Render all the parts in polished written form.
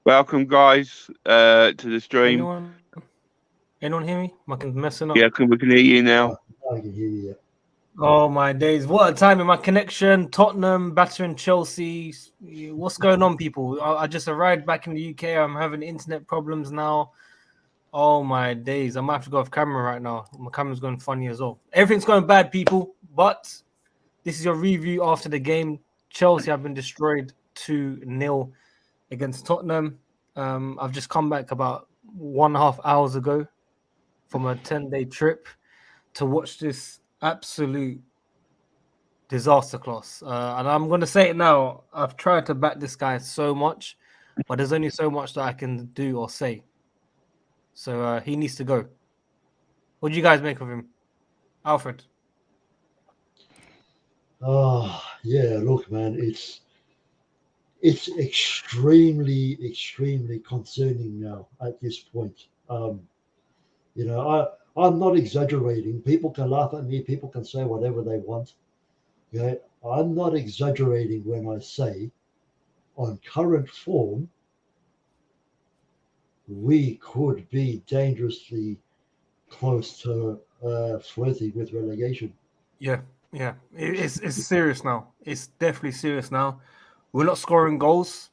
Welcome, guys, to the stream. Anyone? Anyone hear me? My can messing up. Yeah, we can hear you now. I can hear you. Oh my days! What a time in my connection. Tottenham battering Chelsea. What's going on, people? I just arrived back in the UK. I'm having internet problems now. Oh my days! I might have to go off camera right now. My camera's going funny as well. Everything's going bad, people. But this is your review after the game. Chelsea have been destroyed 2-0 against Tottenham. I've just come back about 1.5 hours ago from a 10-day trip to watch this absolute disaster class. And I'm going to say it now. I've tried to back this guy so much, but there's only so much that I can do or say. So he needs to go. What do you guys make of him? Alfred? Oh, yeah, look, man, it's extremely concerning now at this point. I'm not exaggerating. People can laugh at me, people can say whatever they want. Okay, I'm not exaggerating when I say on current form we could be dangerously close to flirting with relegation. Yeah. It's serious now. It's definitely serious now. We're not scoring goals.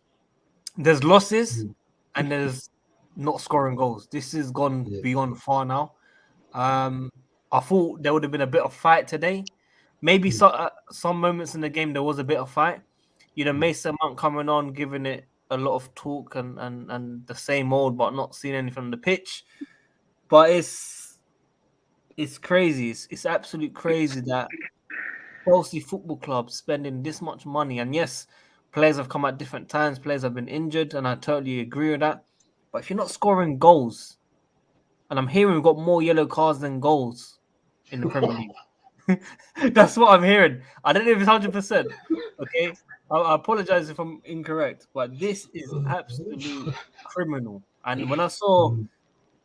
There's losses Mm. and there's not scoring goals. This has gone Yeah. beyond far now. I thought there would have been a bit of fight today. Maybe Mm. some moments in the game there was a bit of fight. Mm. Mason Mount coming on, giving it a lot of talk and the same old, but not seeing anything on the pitch. But it's crazy. It's absolute crazy that Chelsea Football Club spending this much money. And yes, players have come at different times. Players have been injured, and I totally agree with that. But if you're not scoring goals, and I'm hearing we've got more yellow cards than goals in the Premier League. That's what I'm hearing. I don't know if it's 100%. Okay, I apologize if I'm incorrect, but this is absolute criminal. And when I saw Mm.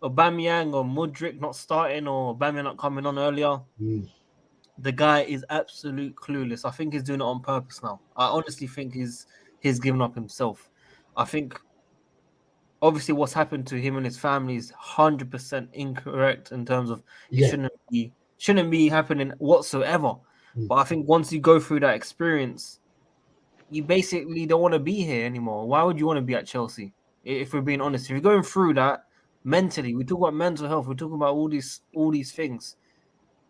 Aubameyang or Mudryk not starting or Aubameyang not coming on earlier, Mm. the guy is absolute clueless. I think he's doing it on purpose now. I honestly think he's given up himself. I think obviously what's happened to him and his family is 100% incorrect in terms of it Yeah. shouldn't be happening whatsoever. Mm. But I think once you go through that experience, you basically don't want to be here anymore. Why would you want to be at Chelsea? If we're being honest, if you're going through that mentally, we talk about mental health, we're talking about all these things.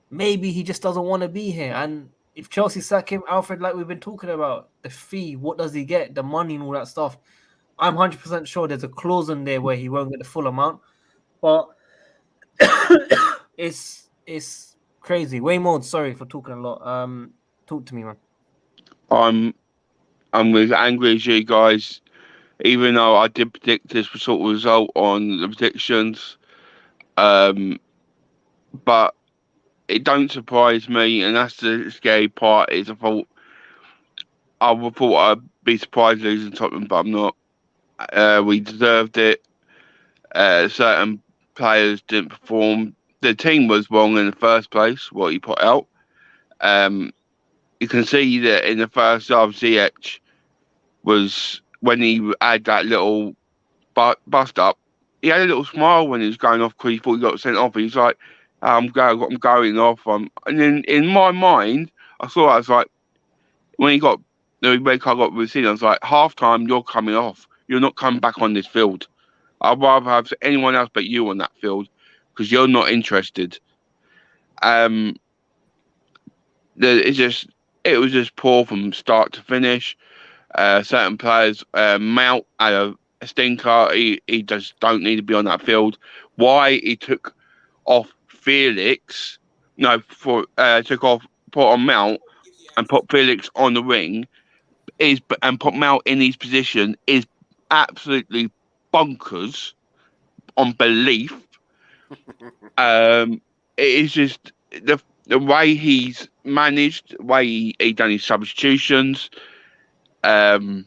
Maybe he just doesn't want to be here. And if Chelsea sack him, Alfred, like we've been talking about, the fee, what does he get? The money and all that stuff. I'm 100% sure there's a clause in there where he won't get the full amount. But it's crazy. Waymond, sorry for talking a lot. Talk to me, man. I'm I'm as angry as you guys, even though I did predict this sort of result on the predictions. Um, but it don't surprise me, and that's the scary part. Is I would thought I'd be surprised losing Tottenham, but I'm not. We deserved it. Certain players didn't perform. The team was wrong in the first place. What he put out. Um, you can see that in the first half, ZH was when he had that little bust up. He had a little smile when he was going off because he thought he got sent off. He was like, I'm going off. And then in my mind, I was like, when he got the red card got received, I was like, half time, you're coming off. You're not coming back on this field. I'd rather have anyone else but you on that field because you're not interested. Um, it's just it was just poor from start to finish. Certain players, Mount had a stinker. He just don't need to be on that field. Why he took off Felix? No, took off put on Mount and put Felix on the wing and put Mount in his position is absolutely bonkers on belief. It is just the way he's managed, the way he done his substitutions, um,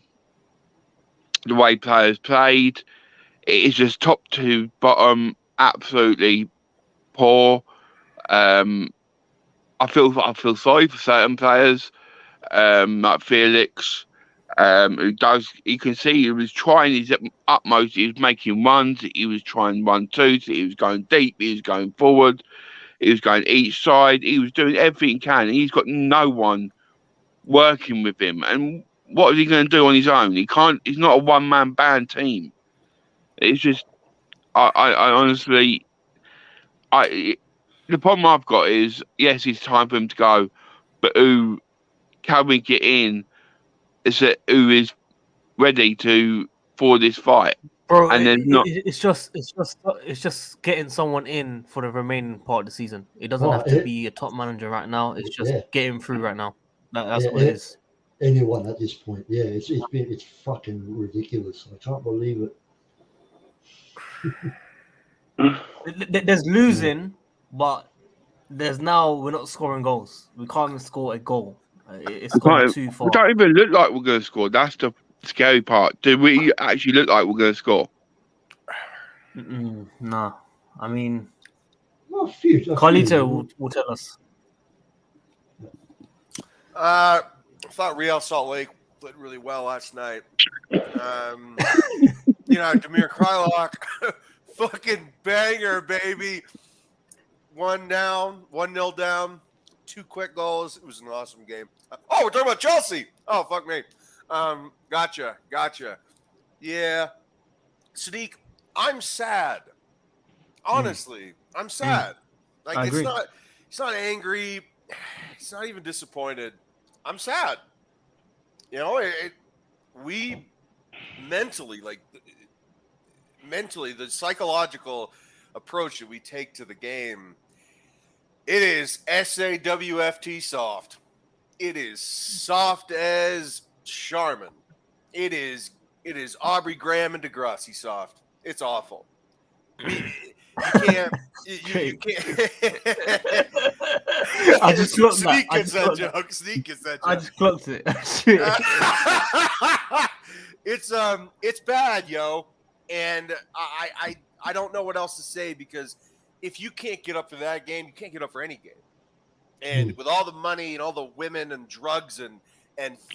the way players played. It is just top to bottom, absolutely poor. Um, I feel sorry for certain players, like Felix. who does. You can see he was trying his utmost. He was making runs. He was trying 1-2s. He was going deep. He was going forward. He was going each side. He was doing everything he can. And he's got no one working with him. And what is he going to do on his own? He can't. He's not a one-man band team. It's just. I honestly. The problem I've got is, yes, it's time for him to go, but who can we get in? Who is ready for this fight? Bro, And then it's just getting someone in for the remaining part of the season. It doesn't have to be a top manager right now. It's just getting through right now. That's what it is. Anyone at this point, it's fucking ridiculous. I can't believe it. There's losing, but we're not scoring goals. We can't even score a goal. It's gone too far. We don't even look like we're going to score. That's the scary part. Do we actually look like we're going to score? No. I mean, Carlito will tell us. I thought Real Salt Lake played really well last night. Damir Krylock, fucking banger, baby. 1-0 down, 2 quick goals. It was an awesome game. Oh, we're talking about Chelsea. Oh, fuck me. Gotcha. Yeah. Sadiq, I'm sad. Honestly, I'm sad. Like, I agree. He's not angry. He's not even disappointed. I'm sad. We mentally, the psychological approach that we take to the game, it is SAWFT soft. It is soft as Charmin. It is Aubrey Graham and Degrassi soft. It's awful. You can't. You can't. I just clocked that. Sneak gets that joke. I just clocked it. It's bad, yo. And I don't know what else to say, because if you can't get up for that game, you can't get up for any game. And with all the money and all the women and drugs and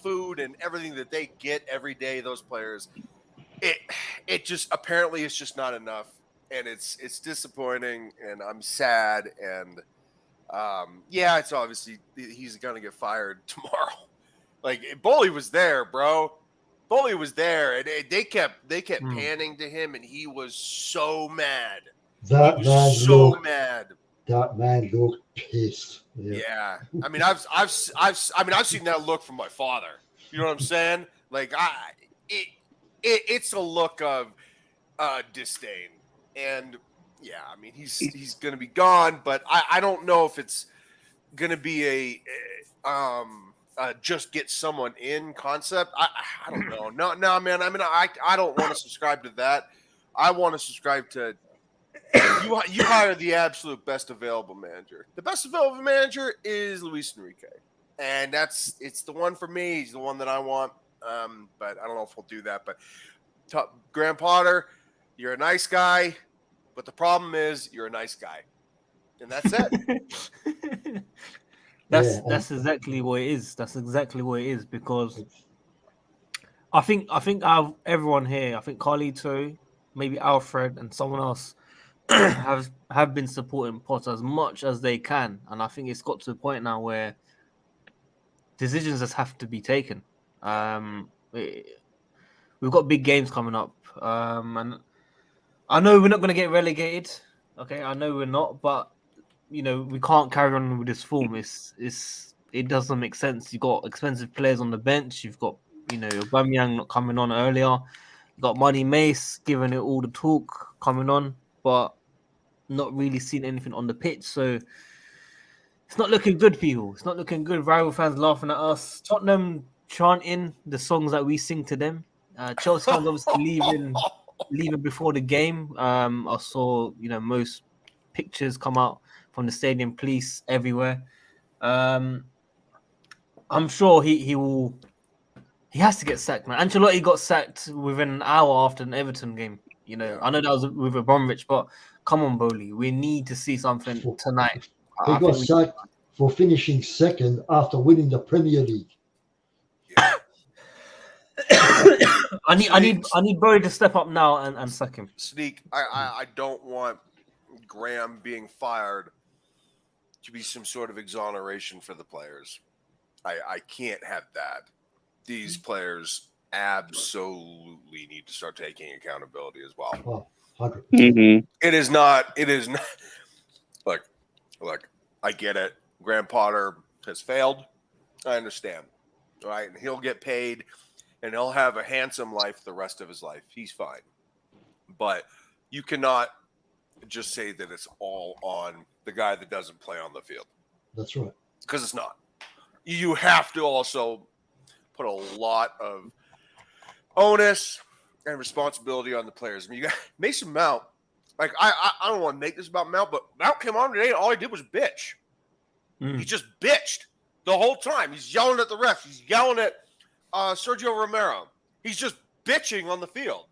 food and everything that they get every day, those players, it just apparently it's just not enough. And it's disappointing, and I'm sad. And it's obviously he's gonna get fired tomorrow. Like, Boley was there, bro. Boley was there, and they kept panning to him, and he was so mad. That man looked pissed. Yeah. I mean, I've seen that look from my father. You know what I'm saying? Like, it's a look of disdain. And yeah, I mean, he's going to be gone, but I don't know if it's going to be a just get someone in concept. I don't know. No, man. I mean, I don't want to subscribe to that. I want to subscribe to you hire the absolute best available manager. The best available manager is Luis Enrique, and it's the one for me. He's the one that I want. But I don't know if we'll do that. But Graham Potter, you're a nice guy, but the problem is you're a nice guy, and that's it. That's exactly what it is. That's exactly what it is, because I think everyone here, I think Carlito, maybe Alfred, and someone else have been supporting Potter as much as they can, and I think it's got to the point now where decisions just have to be taken. We've got big games coming up, and I know we're not going to get relegated. Okay, I know we're not, but we can't carry on with this form. It doesn't make sense. You've got expensive players on the bench. You've got Aubameyang not coming on earlier. You've got Money Mace giving it all the talk coming on, but not really seeing anything on the pitch. So it's not looking good, people. It's not looking good. Rival fans laughing at us. Tottenham chanting the songs that we sing to them. Chelsea fans obviously leaving before the game. I saw most pictures come out from the stadium, police everywhere. I'm sure he has to get sacked, man. Ancelotti got sacked within an hour after an Everton game. I know that was with Abramovich, but come on, Bowley, we need to see something tonight. He got sacked for finishing second after winning the Premier League. I need Burry to step up now and sack him. Sneak. I don't want Graham being fired to be some sort of exoneration for the players. I can't have that. These players absolutely need to start taking accountability as well. 100%. Mm-hmm. It is not. Look, I get it. Graham Potter has failed. I understand. Right? And he'll get paid and he'll have a handsome life the rest of his life. He's fine. But you cannot just say that it's all on the guy that doesn't play on the field. That's right. Because it's not. You have to also put a lot of onus and responsibility on the players. I mean, you got Mason Mount. Like, I don't want to make this about Mount, but Mount came on today and all he did was bitch. He just bitched the whole time. He's yelling at the refs. He's yelling at Sergio Romero. He's just bitching on the field.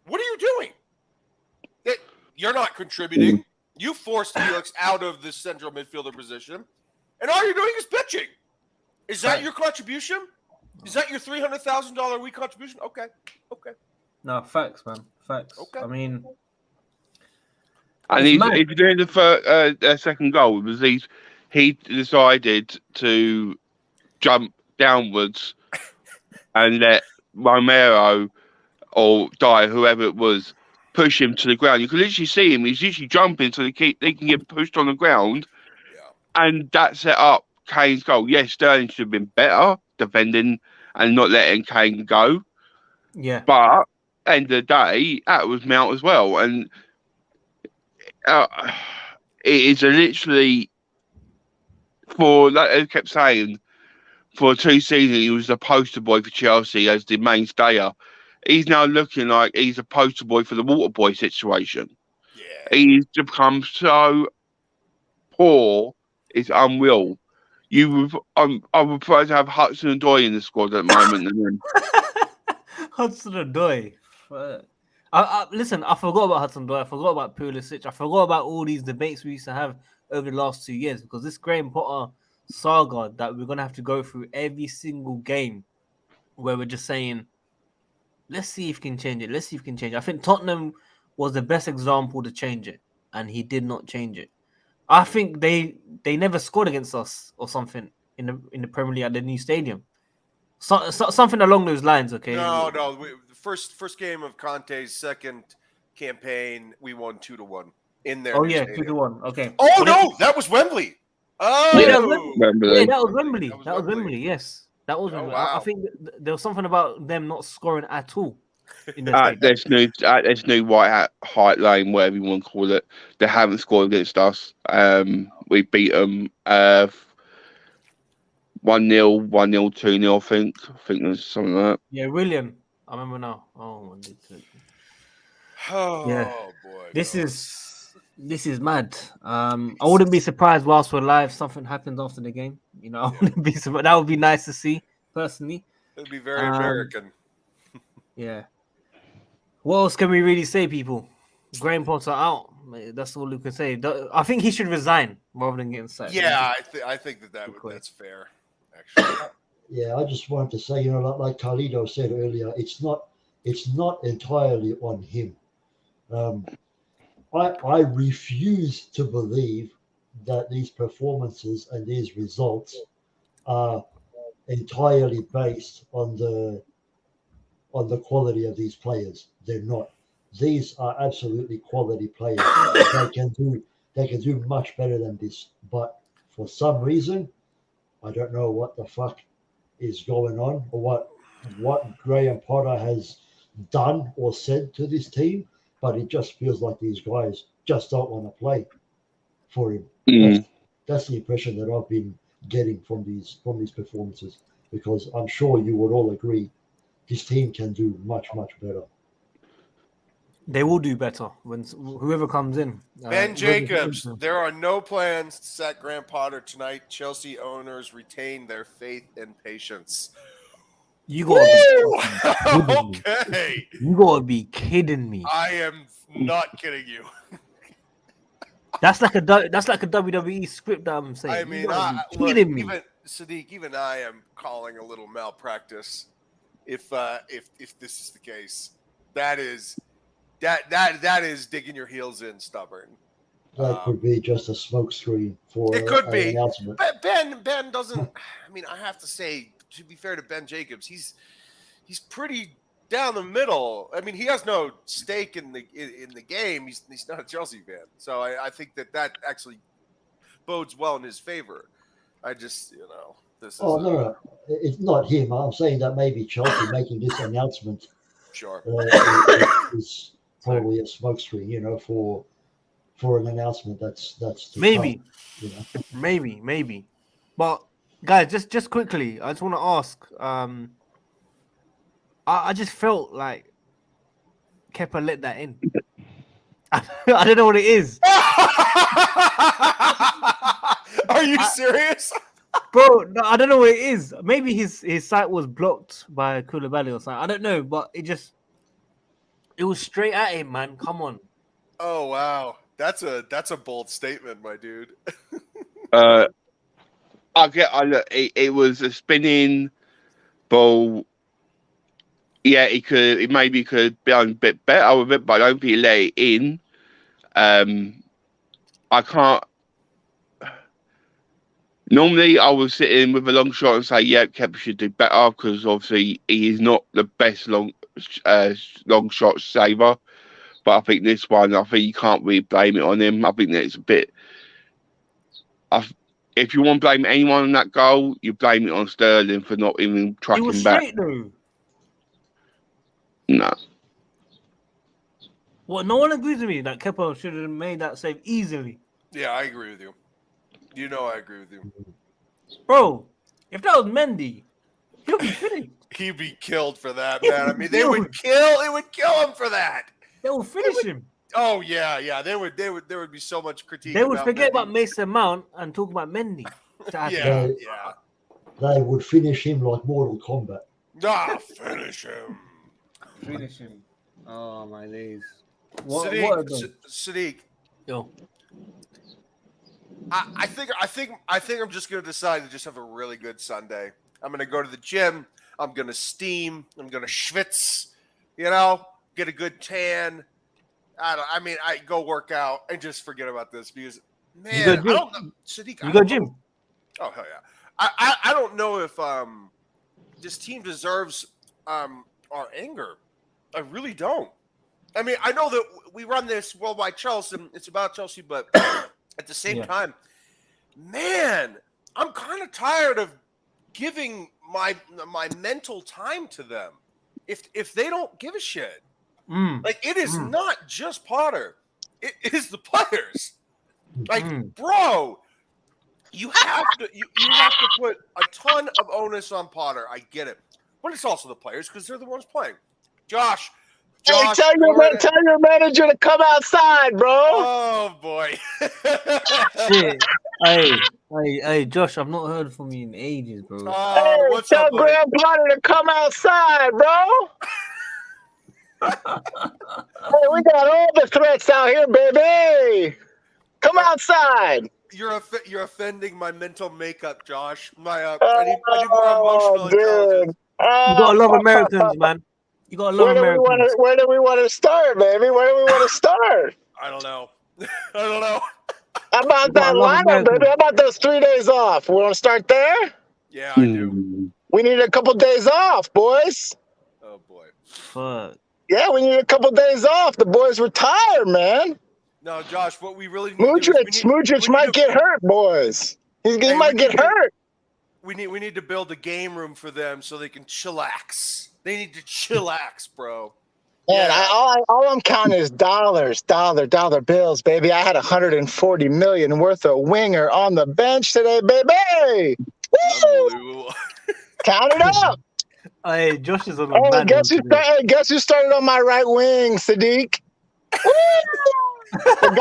What are you doing? You're not contributing. You forced Felix out of the central midfielder position, and all you're doing is bitching. Is that your contribution? Is that your $300,000 a week contribution? Okay. No, facts, man. Facts. Okay. I mean, And if you're doing the second goal, it was he decided to jump downwards and let Romero or Dyer, whoever it was, push him to the ground. You could literally see him. He's usually jumping so they can get pushed on the ground. Yeah. And that set up Kane's goal. Yes, Sterling should have been better defending and not letting Kane go. Yeah. But end of the day, that was Mount as well. And it is literally, for, like I kept saying, for 2 seasons, he was the poster boy for Chelsea as the mainstayer. He's now looking like he's a poster boy for the water boy situation. Yeah. He's become so poor, it's unreal. I would prefer to have Hudson-Odoi in the squad at the moment. And Hudson-Odoi. Listen, I forgot about Hudson-Odoi. I forgot about Pulisic. I forgot about all these debates we used to have over the last 2 years, because this Graham Potter saga that we're going to have to go through every single game, where we're just saying, let's see if he can change it. Let's see if he can change it. I think Tottenham was the best example to change it, and he did not change it. I think they never scored against us or something in the Premier League at the new stadium. Something along those lines, okay? No. The first game of Conte's second campaign, we won 2-1 in there. Oh yeah, 2-1. Okay. Oh no, that was Wembley. Oh, yeah, that was Wembley. That was Wembley. Yes, that was Wembley. Wow. I think there was something about them not scoring at all. There's new White Hart Lane, whatever you want to call it. They haven't scored against us. We beat them 1-0, 1-0, 2-0. I think there's something like that. Yeah, William. I remember now. Oh yeah. Boy. This is mad. I wouldn't be surprised whilst we're live something happens after the game. You know, I wouldn't be surprised. That would be nice to see personally. It'd be very American. Yeah. What else can we really say, people? Graham Potter out. That's all we can say. I think he should resign rather than getting sacked. Yeah, I think that's fair. Actually. Yeah, I just wanted to say, like Carlito said earlier, it's not entirely on him. I refuse to believe that these performances and these results are entirely based on the quality of these players. They're not. These are absolutely quality players. They can do much better than this. But for some reason, I don't know what the fuck is going on or what Graham Potter has done or said to this team, but it just feels like these guys just don't want to play for him. That's the impression that I've been getting from these performances, because I'm sure you would all agree this team can do much, much better. They will do better when whoever comes in. Ben Jacobs, there are no plans to sack Graham Potter tonight. Chelsea owners retain their faith and patience. You gotta okay. You gotta be kidding me. I am not kidding you. That's like a WWE script that I'm saying. I mean, kidding me. Even Sadiq, even I am calling a little malpractice if this is the case. That is digging your heels in, stubborn. That could be just a smokescreen for It could an be. announcement. But Ben doesn't. I mean, I have to say, to be fair to Ben Jacobs, he's pretty down the middle. I mean, he has no stake in the game. He's not a Chelsea fan, so I think that actually bodes well in his favor. I just this is. Oh no, it's not him. I'm saying that maybe Chelsea making this announcement Sure. is probably a smokescreen, for an announcement that's to Maybe. come, Maybe. But guys, just quickly, I just want to ask. I just felt like Kepa let that in. I don't know what it is. Are you serious? Bro, no, I don't know what it is. Maybe his site was blocked by Koulibaly or something. I don't know, but it was straight at him, man. Come on. Oh wow, that's a bold statement, my dude. It was a spinning ball. Yeah, he maybe could be a bit better with it, but I don't think he let it in. I can't. Normally, I would sit in with a long shot and say, "Yeah, Kepa should do better," because obviously he is not the best long shot saver. But I think this one, I think you can't really blame it on him. I think that it's a bit. If you want to blame anyone on that goal, you blame it on Sterling for not even tracking He was back. straight though. No. Well, no one agrees with me that Kepa should have made that save easily. Yeah, I agree with you. I agree with you. Bro, if that was Mendy, he'll be finished. He'd be killed for that, man. I mean, it would kill him for that. They will finish him. Oh yeah. There would be so much critique. They would forget Mendy. about Mason Mount and talk about Mendy. Yeah. They would finish him like Mortal Kombat. Finish him. Finish him. Oh my days. Sadiq. Yo. I think I'm just gonna decide to just have a really good Sunday. I'm gonna go to the gym. I'm gonna steam. I'm gonna schwitz. Get a good tan. I go work out and just forget about this because man, I don't know. Sadiq, you go gym. Oh hell yeah! I don't know if this team deserves our anger. I really don't. I mean, I know that we run this WorldWideChels and it's about Chelsea, but at the same time, man, I'm kind of tired of giving my mental time to them. If they don't give a shit, like it is not just Potter, it is the players. Like, bro, you have to put a ton of onus on Potter. I get it, but it's also the players because they're the ones playing. Josh, tell your manager to come outside, bro. Oh boy. Shit. Hey, Josh, I've not heard from you in ages, bro. What's tell up, buddy? Graham Potter to come outside, bro. Hey, we got all the threats out here, baby. Come outside. You're offending my mental makeup, Josh. I need more emotional intelligence. You gotta love Americans, man. You gotta love Americans. Where do we want to start, baby? Where do we want to start? I don't know. How about that lineup, baby? How about those 3 days off? We want to start there? Yeah, I do. We need a couple days off, boys. Oh boy. Fuck. Yeah, we need a couple days off. The boys were tired, man. No, Josh, what we really need Smoochich might get hurt, boys. He might get hurt. We need to build a game room for them so they can chillax. They need to chillax, bro. Man, all I'm counting is dollar bills, baby. I had $140 million worth of winger on the bench today, baby. Woo! Unbelievable. Count it up. Hey, Josh is on the Guess who started on my right wing, Sadiq? The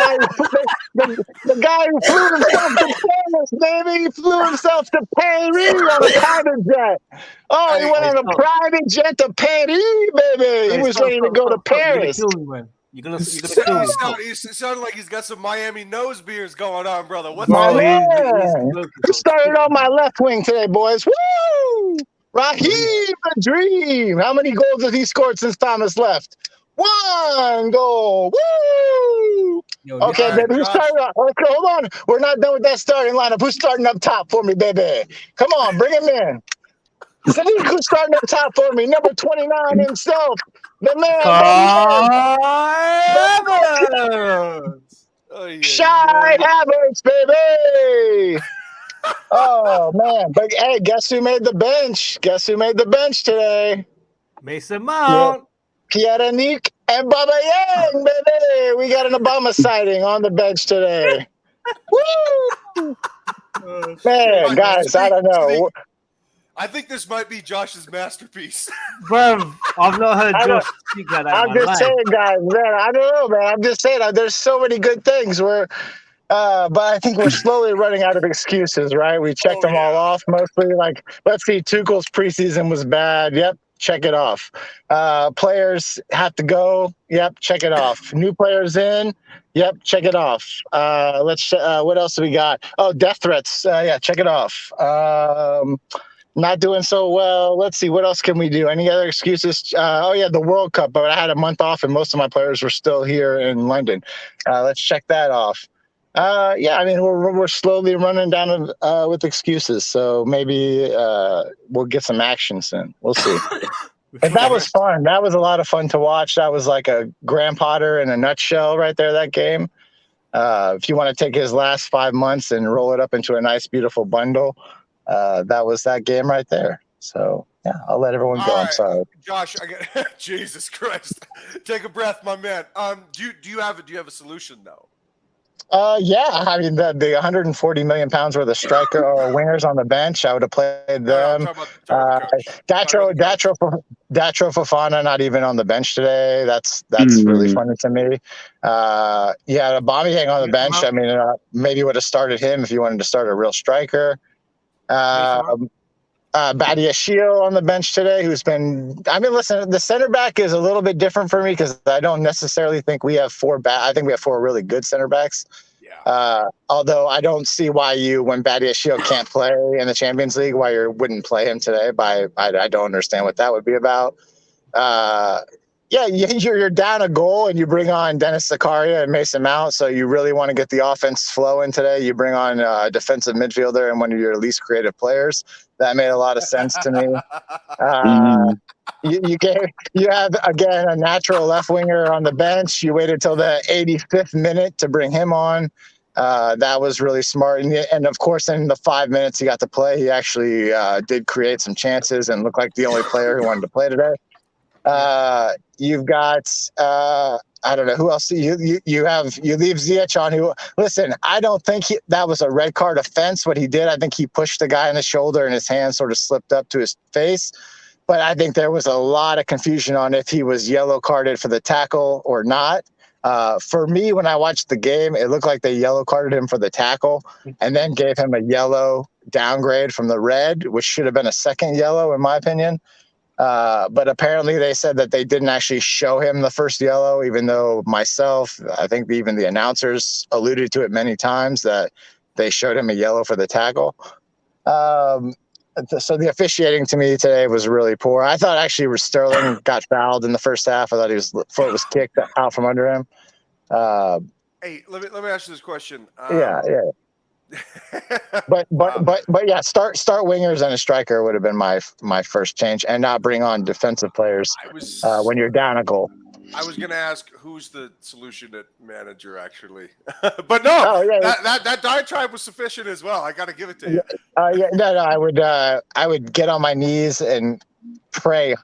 guy who flew himself to Paris, baby. He flew himself to Paris on a private jet. Oh, he went on a private jet to Paris, baby. He was ready to go to Paris. You're gonna kill me. It sounded like he's got some Miami nose beers going on, brother. What's He started on my left wing today, boys. Woo! Raheem the Dream. How many goals has he scored since Thomas left? 1 goal. Woo! Yo, Okay, all right, baby. Who's Josh. starting up? Okay, hold on. We're not done with that starting lineup. Who's starting up top for me, baby? Come on, bring him in. Sadiq, who's starting up top for me? Number 29 himself. The man. Oh, yeah, Shy Havertz, baby. Oh, man. But, hey, guess who made the bench? Guess who made the bench today? Mason Mount. Pierre-Emerick and Baba Yang, baby. We got an Obama sighting on the bench today. Woo! Man, guys, I don't know. I think this might be Josh's masterpiece. Bruv, I've not heard Josh speak like that. I'm just saying, guys, man. I don't know, man. I'm just saying, there's so many good things. But I think we're slowly running out of excuses, right? We checked them all off mostly. Like, let's see, Tuchel's preseason was bad. Yep, check it off. Players have to go. Yep, check it off. New players in. Yep, check it off. What else do we got? Oh, death threats. Yeah, check it off. Not doing so well. Let's see. What else can we do? Any other excuses? The World Cup. But I had a month off, and most of my players were still here in London. Let's check that off. I mean, we're slowly running down with excuses. So maybe we'll get some action soon. We'll see. But that was fun. That was a lot of fun to watch. That was like a Graham Potter in a nutshell right there, that game. If you want to take his last 5 months and roll it up into a nice, beautiful bundle, that was that game right there. So, yeah, I'll let everyone go. I'm sorry. Josh, Jesus Christ. Take a breath, my man. Do you have a solution, though? I mean, the 140 million pounds worth of striker or wingers on the bench, I would have played them. Datro Fofana not even on the bench today. That's really funny to me. Aubameyang on the bench. I mean, maybe would have started him if you wanted to start a real striker. Badiashile on the bench today, listen, the center back is a little bit different for me because I don't necessarily think we have I think we have 4 really good center backs. Yeah. Although I don't see why when Badiashile can't play in the Champions League, why you wouldn't play him today. I don't understand what that would be about. You're down a goal and you bring on Dennis Zakaria and Mason Mount, so you really want to get the offense flowing today. You bring on a defensive midfielder and one of your least creative players. That made a lot of sense to me. You have, again, a natural left winger on the bench. You waited till the 85th minute to bring him on. That was really smart. And of course, in the 5 minutes he got to play, he actually did create some chances and looked like the only player who wanted to play today. You've got I don't know who else. You leave Ziyech on. Who, listen, I don't think that was a red card offense. What he did, I think he pushed the guy in the shoulder and his hand sort of slipped up to his face. But I think there was a lot of confusion on if he was yellow carded for the tackle or not. For me, when I watched the game, it looked like they yellow carded him for the tackle and then gave him a yellow downgrade from the red, which should have been a second yellow, in my opinion. But apparently they said that they didn't actually show him the first yellow, even though I think even the announcers alluded to it many times that they showed him a yellow for the tackle. So the officiating to me today was really poor. I thought actually Sterling got fouled in the first half. I thought his foot was kicked out from under him. Hey, let me ask you this question. Yeah. But yeah, start wingers and a striker would have been my first change, and not bring on defensive players when you're down a goal. I was going to ask who's the solution at manager, actually, but no, that diatribe was sufficient as well. I got to give it to you. I would get on my knees and pray,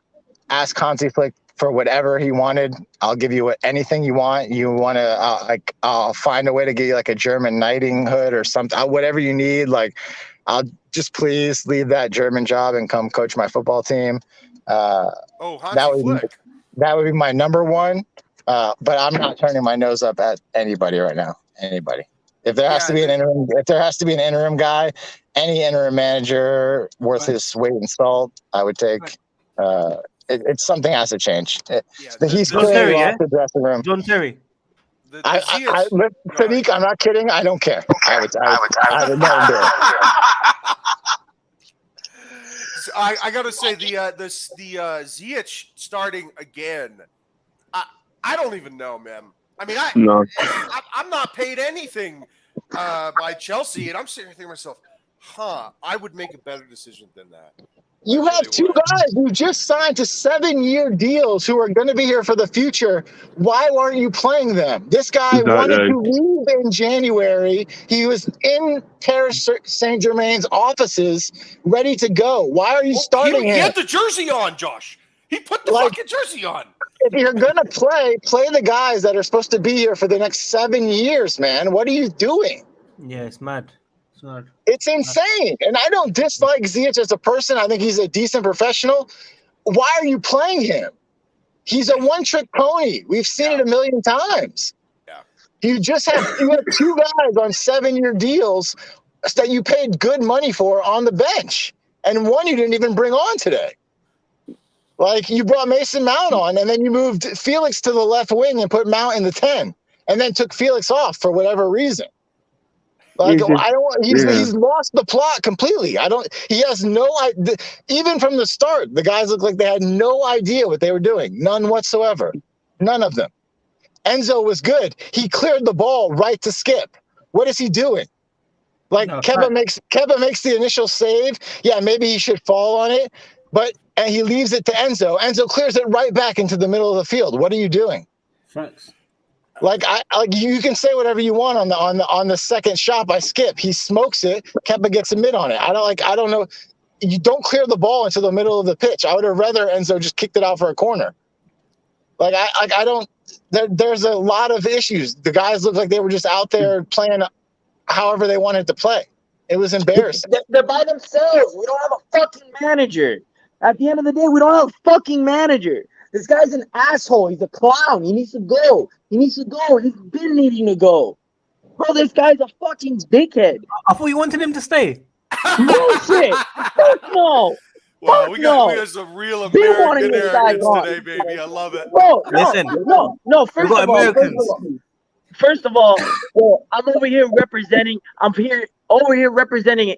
ask Hansi Flick for whatever he wanted. I'll give you anything you want. You want to, I'll find a way to get you like a German knighthood or something, whatever you need. Like, I'll just please leave that German job and come coach my football team. Hansi Flick. That would be my number one. But I'm not turning my nose up at anybody right now. Anybody. If there has to be an interim guy, any interim manager worth his weight in salt, I would take. It's something has to change. He's clearly lost the dressing room. John Terry. Sadiq, I'm not kidding. I don't care. I would never do it. I gotta say the Ziyech starting again. I don't even know, man. I mean, I'm not paid anything by Chelsea, and I'm sitting here thinking to myself, I would make a better decision than that. You have two guys who just signed to 7-year deals who are going to be here for the future. Why aren't you playing them? This guy wanted to leave in January. He was in Paris Saint-Germain's offices ready to go. Why are you starting him? He had the jersey on, Josh. He put the fucking jersey on. If you're going to play the guys that are supposed to be here for the next 7 years, man. What are you doing? Yeah, it's mad. It's insane. And I don't dislike Ziyech as a person. I think he's a decent professional. Why are you playing him? He's a one-trick pony. We've seen it a million times. Yeah. You have two guys on 7-year deals that you paid good money for on the bench. And one you didn't even bring on today. Like, you brought Mason Mount on, and then you moved Felix to the left wing and put Mount in the 10, and then took Felix off for whatever reason. Like, he's lost the plot completely. He has no idea. Even from the start, the guys look like they had no idea what they were doing. None whatsoever. None of them. Enzo was good. He cleared the ball right to Skip. What is he doing? Like, Keba makes the initial save. Yeah, maybe he should fall on it, and he leaves it to Enzo. Enzo clears it right back into the middle of the field. What are you doing? Facts. Like, you can say whatever you want on the second shot by Skip. He smokes it. Kepa gets a mid on it. I don't know. You don't clear the ball into the middle of the pitch. I would have rather Enzo just kicked it out for a corner. Like, I don't. There's a lot of issues. The guys look like they were just out there playing however they wanted to play. It was embarrassing. They're by themselves. We don't have a fucking manager. At the end of the day, we don't have a fucking manager. This guy's an asshole. He's a clown. He needs to go. He's been needing to go. Bro, this guy's a fucking dickhead. I thought you wanted him to stay. Bullshit. Fuck no. Wow, we got some real American arrogance today, baby. I love it. Bro, no. First of all, I'm over here representing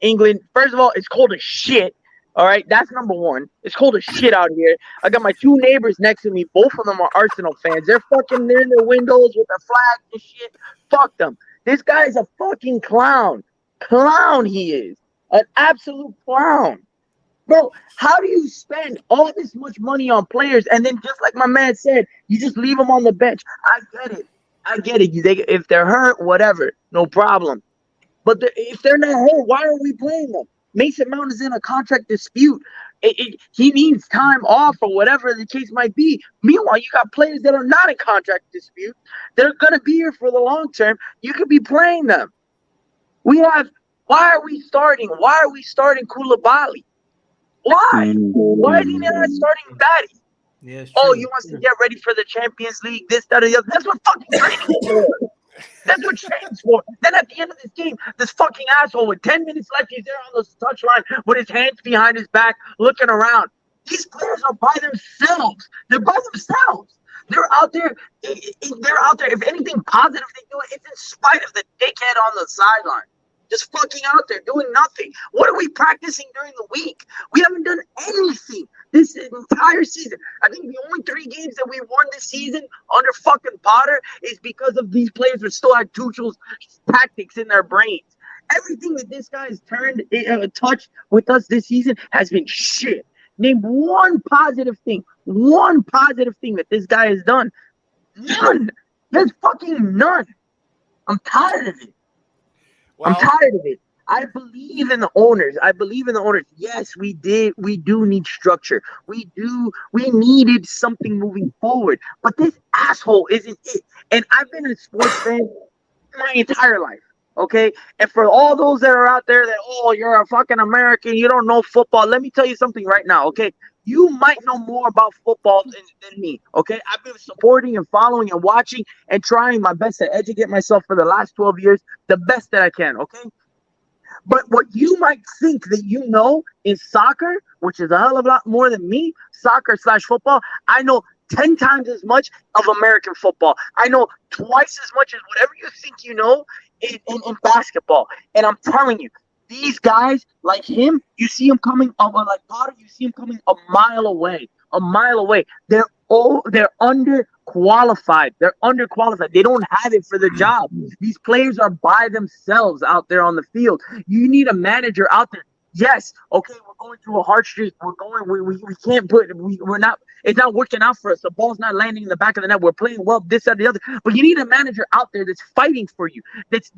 England. First of all, it's cold as shit. All right, that's number one. It's cold as shit out here. I got my two neighbors next to me. Both of them are Arsenal fans. They're in their windows with their flags and shit. Fuck them. This guy is a fucking clown. Clown he is. An absolute clown. Bro, how do you spend all this much money on players and then, just like my man said, you just leave them on the bench? I get it. If they're hurt, whatever. No problem. But if they're not hurt, why are we playing them? Mason Mount is in a contract dispute. He needs time off or whatever the case might be. Meanwhile, you got players that are not in contract dispute. They're going to be here for the long term. You could be playing them. Why are we starting? Why are we starting Koulibaly? Why? Why is he not starting Batty? Yes. Oh, he wants to get ready for the Champions League, this, that, or the other. That's what fucking training is for. That's what training's for. Then at the end of this game, this fucking asshole with 10 minutes left, he's there on the touchline with his hands behind his back, looking around. These players are by themselves. They're by themselves. They're out there. If anything positive they do, it's in spite of the dickhead on the sideline. Just fucking out there doing nothing. What are we practicing during the week? We haven't done anything this entire season. I think the only 3 games that we won this season under fucking Potter is because of these players that still had Tuchel's tactics in their brains. Everything that this guy has touched with us this season has been shit. Name one positive thing that this guy has done. None. There's fucking none. I'm tired of it. I'm tired of it. I believe in the owners. Yes, we do need structure. We needed something moving forward. But this asshole isn't it. And I've been a sports fan my entire life. Okay? And for all those that are out there that, oh, you're a fucking American, you don't know football. Let me tell you something right now, okay? You might know more about football than me, okay? I've been supporting and following and watching and trying my best to educate myself for the last 12 years, the best that I can, okay? But what you might think that you know in soccer, which is a hell of a lot more than me, soccer/football, I know 10 times as much of American football. I know twice as much as whatever you think you know in basketball. And I'm telling you, These guys, like him, you see him coming up, like Potter, you see him coming a mile away. A mile away. They're underqualified. They're underqualified. They don't have it for the job. These players are by themselves out there on the field. You need a manager out there. Yes, okay, we're going through a hard streak. We can't we're not, it's not working out for us. The ball's not landing in the back of the net. We're playing well, this, that, the other. But you need a manager out there that's fighting for you, that's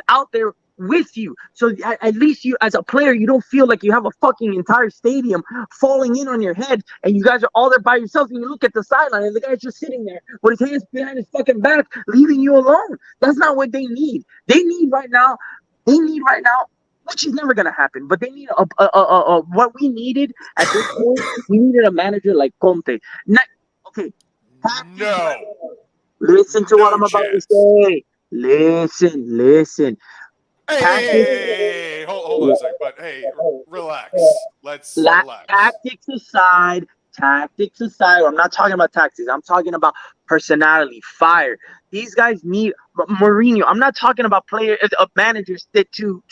out there with you. So at least you, as a player, you don't feel like you have a fucking entire stadium falling in on your head and you guys are all there by yourselves and you look at the sideline and the guy's just sitting there with his hands behind his fucking back, leaving you alone. That's not what they need. They need right now, which is never gonna happen, but they need what we needed at this point. We needed a manager like Conte. Okay. No. Listen to what I'm about to say. Listen. Hey, hold on a second. But hey, relax. Let's relax. Tactics aside. I'm not talking about tactics. I'm talking about personality, fire. These guys need Mourinho. I'm not talking about managers that to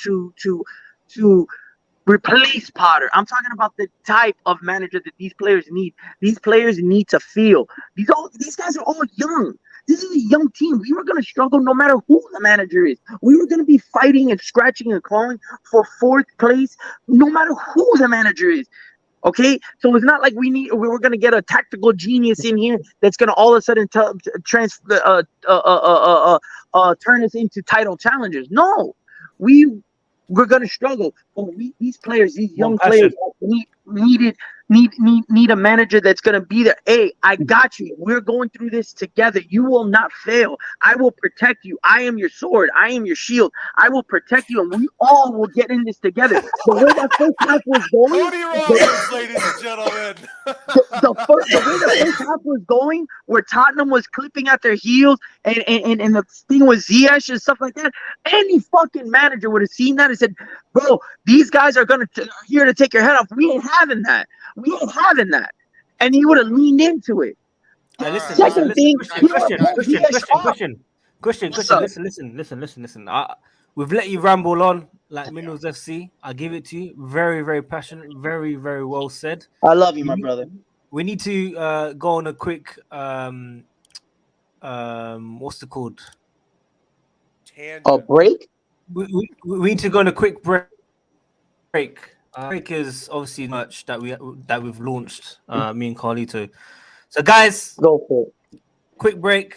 replace Potter. I'm talking about the type of manager that these players need. These players need to feel. These guys are all young. This is a young team. We were going to struggle no matter who the manager is. We were going to be fighting and scratching and clawing for 4th place no matter who the manager is. Okay? So it's not like we were going to get a tactical genius in here that's going to all of a sudden turn us into title challengers. No. We're going to struggle. But these players, these young players need a manager that's going to be there. Hey, I got you. We're going through this together. You will not fail. I will protect you. I am your sword. I am your shield. I will protect you, and we all will get in this together. The way that first half was going, Tony Robbins, ladies and gentlemen. the way the first half was going, where Tottenham was clipping at their heels, and the thing was Ziyech and stuff like that, any fucking manager would have seen that and said, bro, these guys are here to take your head off. We ain't having that. And he would have leaned into it. Listen. Listen. We've let you ramble on like Minerals FC. I give it to you. Very, very passionate. Very, very well said. I love you, my brother. We need to go on a quick what's it called? Tangent. A break? We need to go on a quick break. Break is obviously much that we've launched. Me and Carlito. So guys, go for it. Quick break.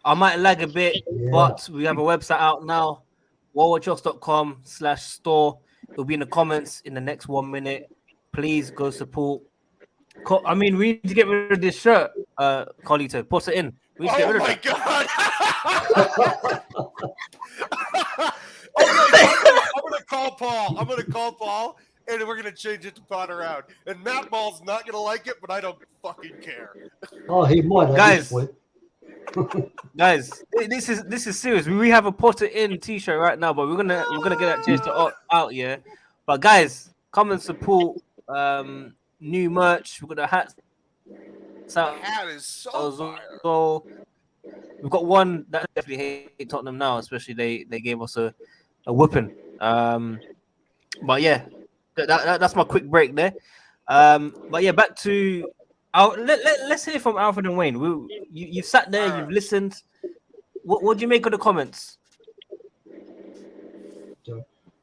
I might lag a bit, but we have a website out now. WorldWideChels.com/store. It'll be in the comments in the next 1 minute. Please go support. I mean, we need to get rid of this shirt, Carlito. Put it in. We need to get rid of it. God. Okay, I'm gonna call Paul, and we're gonna change it to Potter out. And Matt Ball's not gonna like it, but I don't fucking care. Oh, he might. Guys, this is serious. We have a Potter in T-shirt right now, but we're gonna get that changed out, yeah. But guys, come and support new merch. We've got the hats. The hat is so fire. So we've got one that definitely hate Tottenham now, especially they gave us a whipping. But yeah, that's my quick break there. But yeah, back to let's hear from Alfred and Wayne. You sat there, you've listened. What do you make of the comments?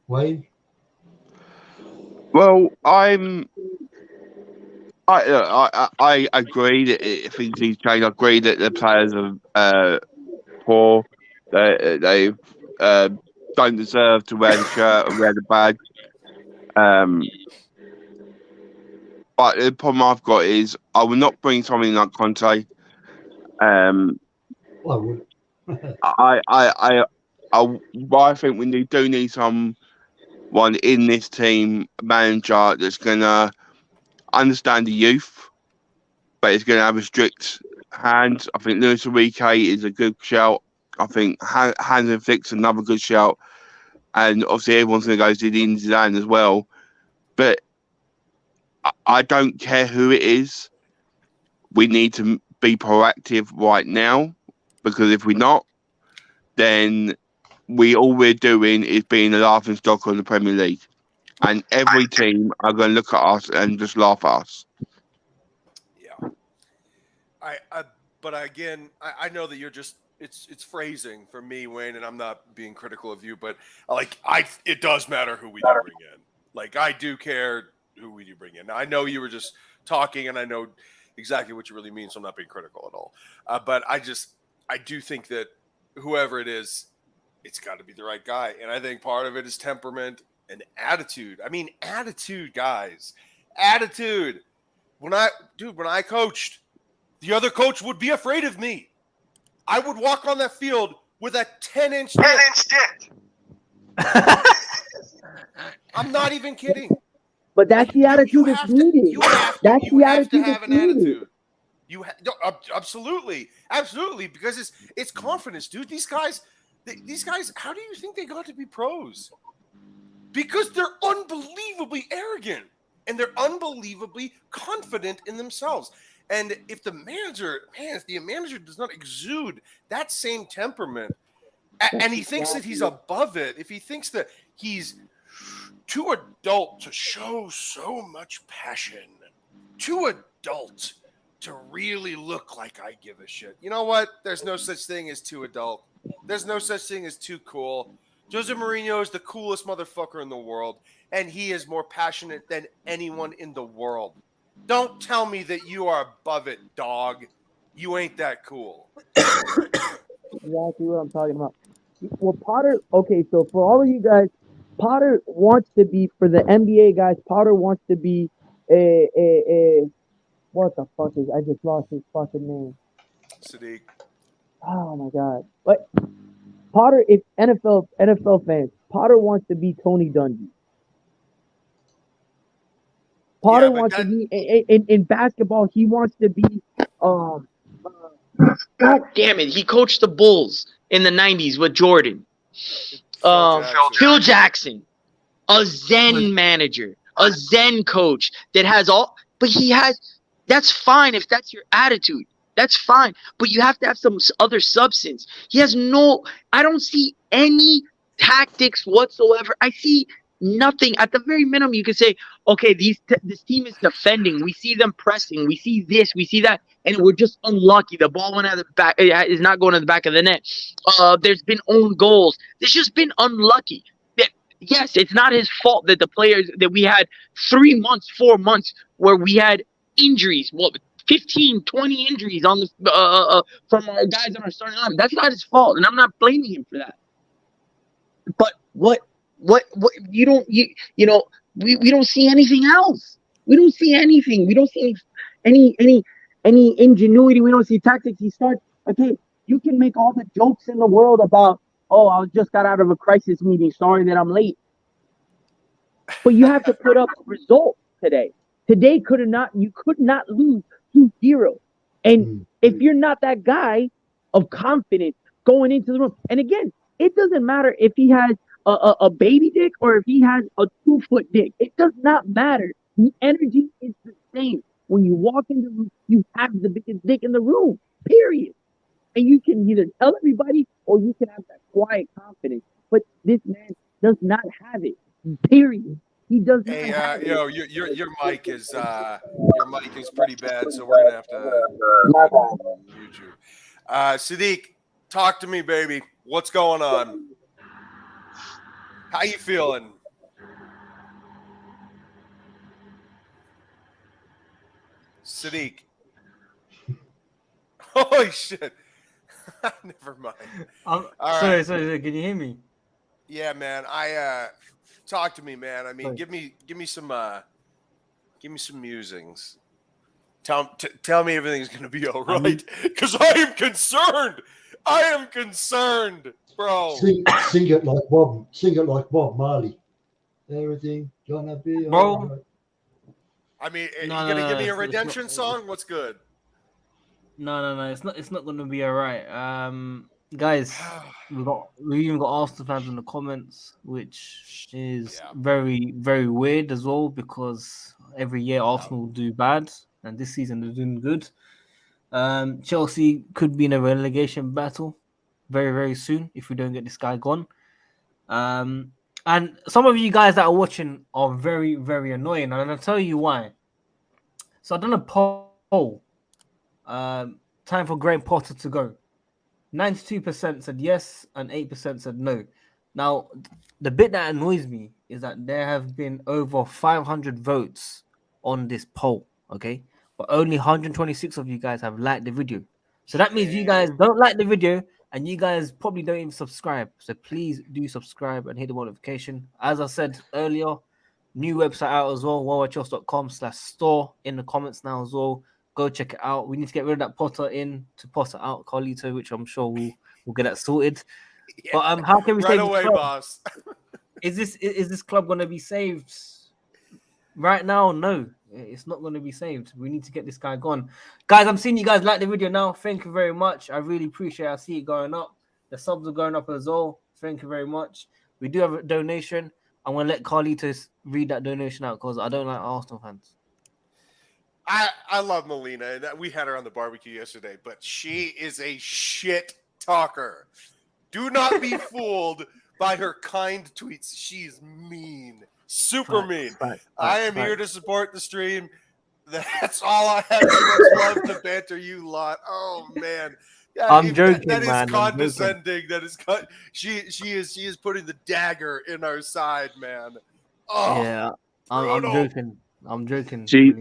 Wayne? Well, I agree that things need to change. I agree that the players are poor. They don't deserve to wear the shirt or wear the badge. But the problem I've got is I will not bring something like Conte. I would. I think we do need someone in this team, manager, that's gonna understand the youth, but it's gonna have a strict hand. I think Luis Enrique is a good shout. I think Hans and Felix another good shout, and obviously everyone's gonna go to Zinedine Zidane as well. But I don't care who it is. We need to be proactive right now, because if we're not, then we're doing is being a laughing stock on the Premier League, and every team are going to look at us and just laugh at us. Yeah. But again, I know that you're just it's phrasing for me, Wayne, and I'm not being critical of you, but it does matter who we do bring in. Like, I do care who we do bring in. Now, I know you were just talking, and I know exactly what you really mean, so I'm not being critical at all. But I do think that whoever it is, it's got to be the right guy, and I think part of it is temperament and attitude. I mean, attitude, guys, attitude. When I coached, the other coach would be afraid of me. I would walk on that field with a 10-inch dick. I'm not even kidding. But that's the attitude that's needed. You have to have an attitude. Absolutely, because it's confidence, dude. These guys, how do you think they got to be pros? Because they're unbelievably arrogant and they're unbelievably confident in themselves. And if the manager does not exude that same temperament, and he thinks that he's above it, if he thinks that he's too adult to show so much passion, too adult to really look like I give a shit. You know what? There's no such thing as too adult. There's no such thing as too cool. Jose Mourinho is the coolest motherfucker in the world, and he is more passionate than anyone in the world. Don't tell me that you are above it, dog. You ain't that cool. Exactly what I'm talking about. Well, Potter, okay, so for all of you guys, Potter wants to be, for the NBA guys, Potter wants to be what the fuck is, I just lost his fucking name. Sadiq. Oh my God. But Potter, if NFL fans, Potter wants to be Tony Dungy. Potter wants to be in basketball. He wants to be God damn it! He coached the Bulls in the '90s with Jordan. Phil Jackson, a Zen manager, a Zen coach that has all. But he has. That's fine if that's your attitude. That's fine. But you have to have some other substance. He has no. I don't see any tactics whatsoever. I see nothing. At the very minimum, you could say, okay, this team is defending. We see them pressing. We see this. We see that. And we're just unlucky. The ball went out of the back. Is not going to the back of the net. There's been own goals. There's just been unlucky. Yes, it's not his fault that the players that we had 3 months, 4 months where we had injuries. 15, 20 injuries on the from our guys on our starting line. That's not his fault, and I'm not blaming him for that. But what we don't see anything else. We don't see anything. We don't see any ingenuity. We don't see tactics. He starts, okay, you can make all the jokes in the world about, oh, I just got out of a crisis meeting. Sorry that I'm late. But you have to put up a result today. Today you could not lose 2-0. And if you're not that guy of confidence going into the room, and again, it doesn't matter if he has a baby dick or if he has a 2-foot dick. It does not matter. The energy is the same. When you walk into the room, you have the biggest dick in the room, period. And you can either tell everybody or you can have that quiet confidence. But this man does not have it, period. He does not have it. Your mic is pretty bad, so we're gonna have to mute you. Sadiq, talk to me, baby. What's going on? How you feeling? Sadiq. Holy shit. Never mind. Sorry. Can you hear me? Yeah, man. Talk to me, man. I mean, give me some musings. Tell me everything's gonna be all right, because I am concerned. I am concerned, bro. Sing it like Bob Marley. Everything gonna be all right. I mean, you gonna give me a redemption song? What's good? No. It's not gonna be all right. Guys, we even got Arsenal fans in the comments, which is very, very weird as well, because every year Arsenal do bad, and this season they're doing good. Chelsea could be in a relegation battle. very, very soon if we don't get this guy gone. And some of you guys that are watching are very, very annoying, and I'll tell you why. So I've done a poll. Time for Graham Potter to go. 92% said yes, and 8% said no. Now, the bit that annoys me is that there have been over 500 votes on this poll, okay? But only 126 of you guys have liked the video. So that means you guys don't like the video, and you guys probably don't even subscribe. So please do subscribe and hit the notification. As I said earlier, new website out as well, worldwidechels.com/store in the comments now as well. Go check it out. We need to get rid of that Potter in to Potter out, Carlito, which I'm sure we'll get that sorted. Yeah. But how can we Right save away, this club? boss. Is this club going to be saved right now? No, it's not going to be saved. We need to get this guy gone. Guys, I'm seeing you guys like the video now. Thank you very much. I really appreciate it. I see it going up. The subs are going up as well. Thank you very much. We do have a donation. I'm going to let Carlitos read that donation out because I don't like Arsenal fans. I love Melina, and we had her on the barbecue yesterday, but she is a shit talker. Do not be fooled by her kind tweets. She's mean. Super mean. I am here to support the stream. That's all I have. Too much love to banter you lot. Oh man. Yeah, I'm joking, that is man. condescending. That is she is putting the dagger in our side, man. Oh yeah, I'm joking. I'm joking. See,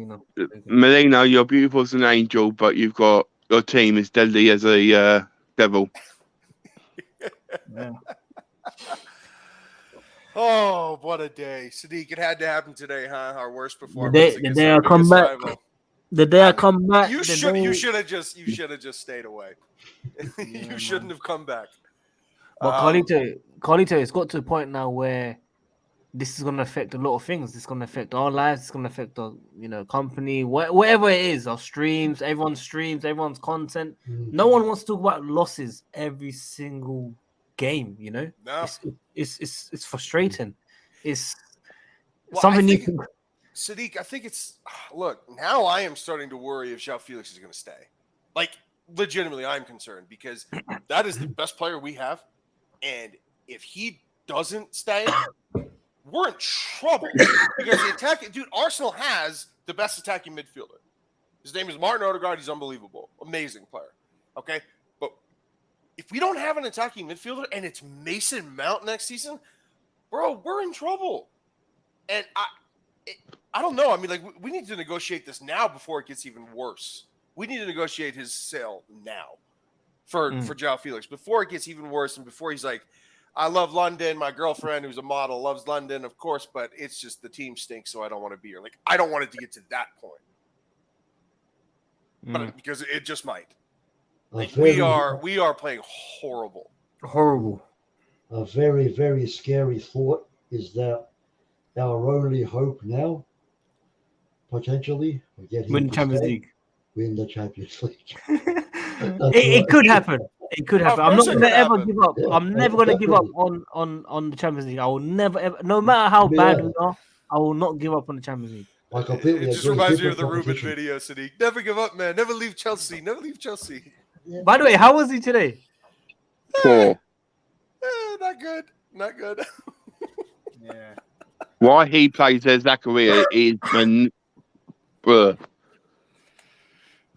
Melina, you're beautiful as an angel, but you've got your team as deadly as a devil. Yeah. Oh, what a day, Sadiq! It had to happen today, huh? Our worst performance. The day I come back. The day I come back. You should have just stayed away. You shouldn't have come back. But Carlito, it's got to a point now where this is going to affect a lot of things. It's going to affect our lives. It's going to affect our, company, whatever it is, our streams, everyone's content. No one wants to talk about losses every single game. No. It's frustrating. It's well, something you can. Sadiq, I think it's look. Now I am starting to worry if João Felix is going to stay. Like legitimately, I'm concerned because that is the best player we have, and if he doesn't stay, we're in trouble because the attacking dude, Arsenal has the best attacking midfielder. His name is Martin Odegaard. He's unbelievable, amazing player. Okay, but if we don't have an attacking midfielder and it's Mason Mount next season, bro, we're in trouble. And I don't know. I mean, like we need to negotiate this now before it gets even worse. We need to negotiate his sale now for João Felix before it gets even worse and before he's like, I love London. My girlfriend, who's a model, loves London, of course, but it's just the team stinks, so I don't want to be here. Like, I don't want it to get to that point. But because it just might. Like, we are playing horrible. Horrible. A very, very scary thought is that our only hope now, potentially, we get win Champions League. Win the Champions League. It could happen. It could happen. I'm not going to ever give up. Yeah, I'm never going to give up on the Champions League. I will never ever, no matter how bad we are, I will not give up on the Champions League. It just reminds me of the Ruben video, Sadiq. Never give up, man. Never leave Chelsea. Never leave Chelsea. Yeah. By the way, how was he today? Not good. Not good. Yeah. Why he plays as Zakaria is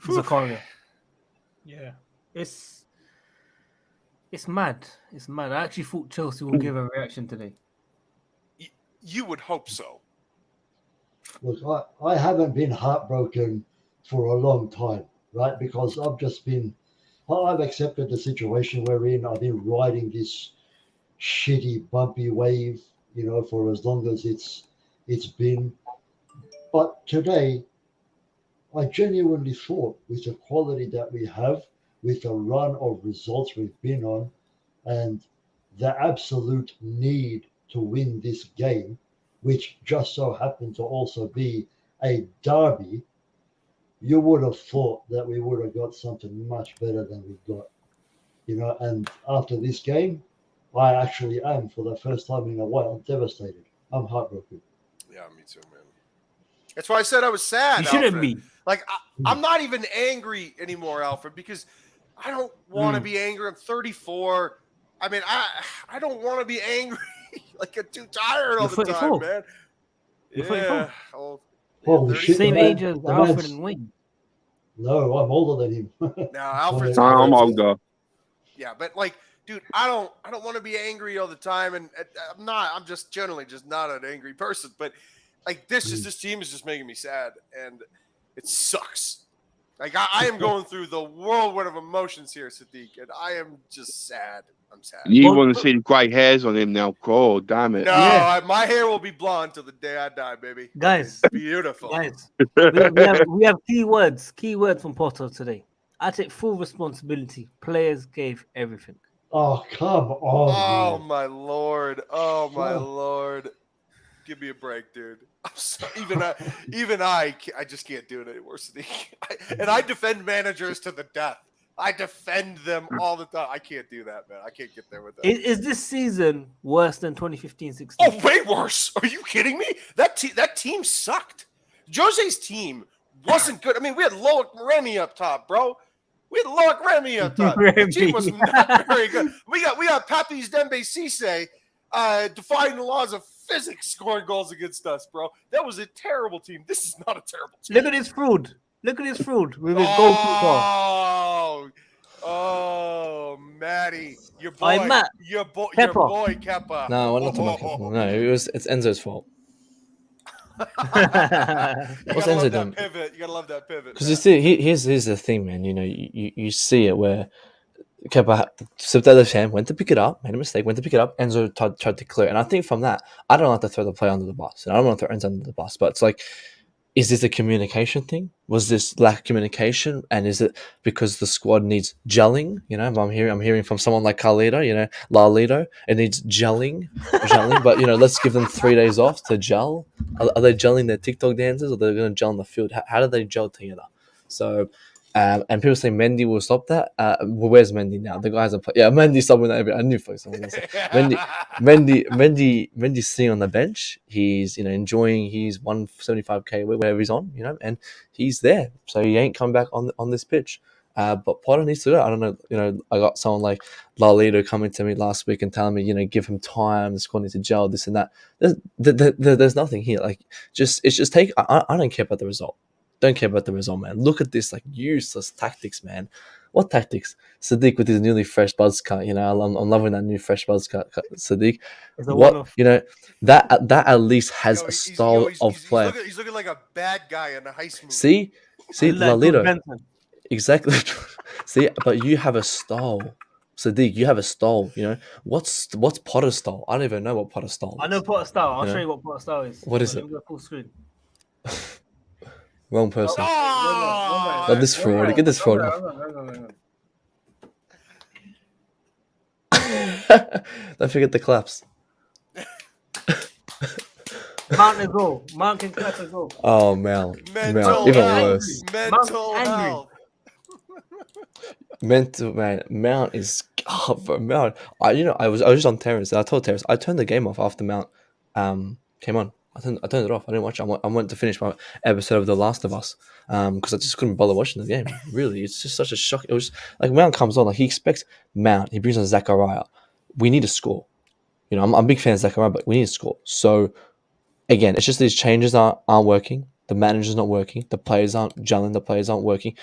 Zakaria. Yeah. It's mad. It's mad. I actually thought Chelsea would give a reaction today. You would hope so. Look, I haven't been heartbroken for a long time, right? Because I've accepted the situation we're in. I've been riding this shitty, bumpy wave, for as long as it's been. But today, I genuinely thought with the quality that we have, with the run of results we've been on, and the absolute need to win this game, which just so happened to also be a derby, you would have thought that we would have got something much better than we got. And after this game, I actually am, for the first time in a while, devastated. I'm heartbroken. Yeah, me too, man. That's why I said I was sad. You shouldn't Alfred. be. Like, I'm not even angry anymore, Alfred, because I don't want to be angry. I'm 34. I mean, I don't want to be angry. Like, I'm too tired all You're the 34. time, man. You're 34. Yeah. Oh, Holy 30. shit. Same the man- age as the Alfred man's- and Wayne. No, I'm older than him. Now, Alfred's I'm Alfred's- older. Yeah, but like, dude, I don't want to be angry all the time, and I'm not. I'm just generally just not an angry person. But like, this team is just making me sad, and it sucks. Like, I am going through the whirlwind of emotions here, Sadiq, and I am just sad. I'm sad. You Well, want to see the grey hairs on him now? God damn it. No, Yeah. my hair will be blonde till the day I die, baby. Guys, Beautiful. guys, we have keywords from Potter today. I take full responsibility. Players gave everything. Oh, come on. Oh man. my lord! Oh my Sure. lord! Give me a break, dude. I'm so, even I just can't do it anymore. And I defend managers to the death. I defend them all the time. I can't do that, man. I can't get there with that. Is this season worse than 2015-16? Oh, way worse! Are you kidding me? That team sucked. Jose's team wasn't good. I mean, we had Loic Remy up top, bro. We had Loic Remy up top. The team was not very good. We got Papis Dembe Cisse defying the laws of physics, scoring goals against us, bro. That was a terrible team. This is not a terrible team. Look at this fraud. Look at this fraud with his goalkeeper. Oh, Matty, your Hey, boy, Matt. your boy Kepa. No, we're not talking about No, it's Enzo's fault. You What's gotta Enzo love doing? that pivot. You gotta love that pivot. Because you Matt. see, here's the thing, man. You know, you see it where Kepa slipped out of his hand, went to pick it up, made a mistake, went to pick it up. Enzo tried to clear it. And I think from that, I don't like to throw the player under the bus. And I don't want to throw Enzo under the bus. But it's like, is this a communication thing? Was this lack of communication? And is it because the squad needs gelling? You know, I'm hearing from someone like Carlito, you know, Lalito, it needs gelling. But, you know, let's give them 3 days off to gel. Are they gelling their TikTok dances, or they're going to gel in the field? How do they gel together? So, and people say Mendy will stop that. Well, where's Mendy now? The guy hasn't played. Yeah, Mendy's stopping that. I knew someone was going to say Mendy's sitting on the bench. He's, you know, enjoying his 175k whatever he's on, you know, and he's there. So he ain't come back on this pitch. But Potter needs to go. I don't know. You know, I got someone like Lalito coming to me last week and telling me, you know, give him time. The squad needs to gel, this and that. There's nothing here. Like, it's just take. I don't care about the result. Don't care about the result, man. Look at this, like, useless tactics, man. What tactics? Sadiq with his newly fresh buzz cut. You know, I'm loving that new fresh buzz cut, Sadiq. It's a What, one-off. you know, that at least has a style of play. He's looking like a bad guy in a heist movie. See, Like Lalito. Benson. Exactly. See, but you have a style. Sadiq, you have a style, you know. What's Potter's style? I don't even know what Potter's style is. I know Potter style. I'll Yeah. show you what Potter style is. What is Let it? me go full screen. Wrong person. Oh, Not this fraud. Get this fraud off. Don't forget the claps. Mount as well. Mount can clap as well. Oh, Mount. Mental Even health. worse. Mental Angry. health. Mental, man. Mount is bro, Mount. I was just on Terrace. And I told Terrace I turned the game off after Mount came on. I turned it off. I didn't watch it. I went to finish my episode of The Last of Us because I just couldn't bother watching the game. Really, it's just such a shock. It was like Mount comes on, like he expects Mount. He brings on Zachariah. We need to score. You know, I'm a big fan of Zachariah, but we need to score. So again, it's just these changes aren't working. The manager's not working. The players aren't gelling. The players aren't working.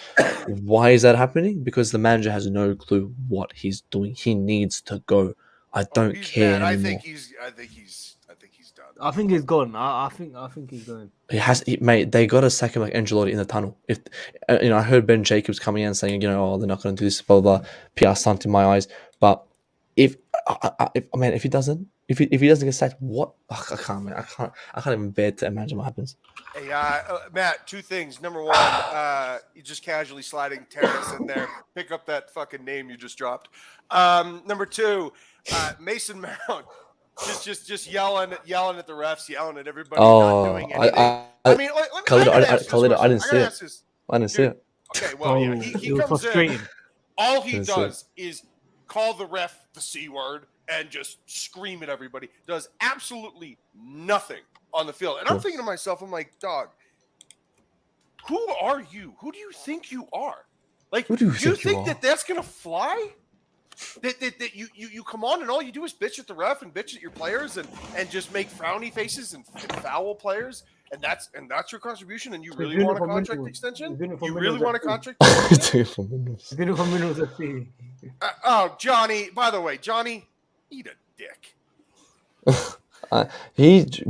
Why is that happening? Because the manager has no clue what he's doing. He needs to go. I don't He's care bad. anymore. I think he's done. I think he's gone. I think he's going. Mate, they got to sack him like Ancelotti in the tunnel. If you know, I heard Ben Jacobs coming in and saying, you know, oh, they're not going to do this, blah blah blah. PR stunt in my eyes. But if he doesn't get sacked, what? Ugh, I can't, man. I can't even bear to imagine what happens. Hey, Matt, two things. Number one, you just casually sliding Terrace in there. Pick up that fucking name you just dropped. Number two, Mason Mount just yelling at the refs, yelling at everybody, not doing anything. I mean, Khalid, I didn't see it. I didn't see it. Okay, well, yeah, he comes frustrating. in. All he That's does is call the ref the C word and just scream at everybody. Does absolutely nothing on the field. And I'm thinking to myself, I'm like, dog, who are you? Who do you think you are? Like, Who do you do you think you think are? that that's gonna fly? That you come on and all you do is bitch at the ref and bitch at your players and just make frowny faces and foul players, and that's your contribution, and you really want a contract extension? You really want a contract extension? Beautiful minerals at sea. Oh, Johnny! By the way, Johnny, eat a dick.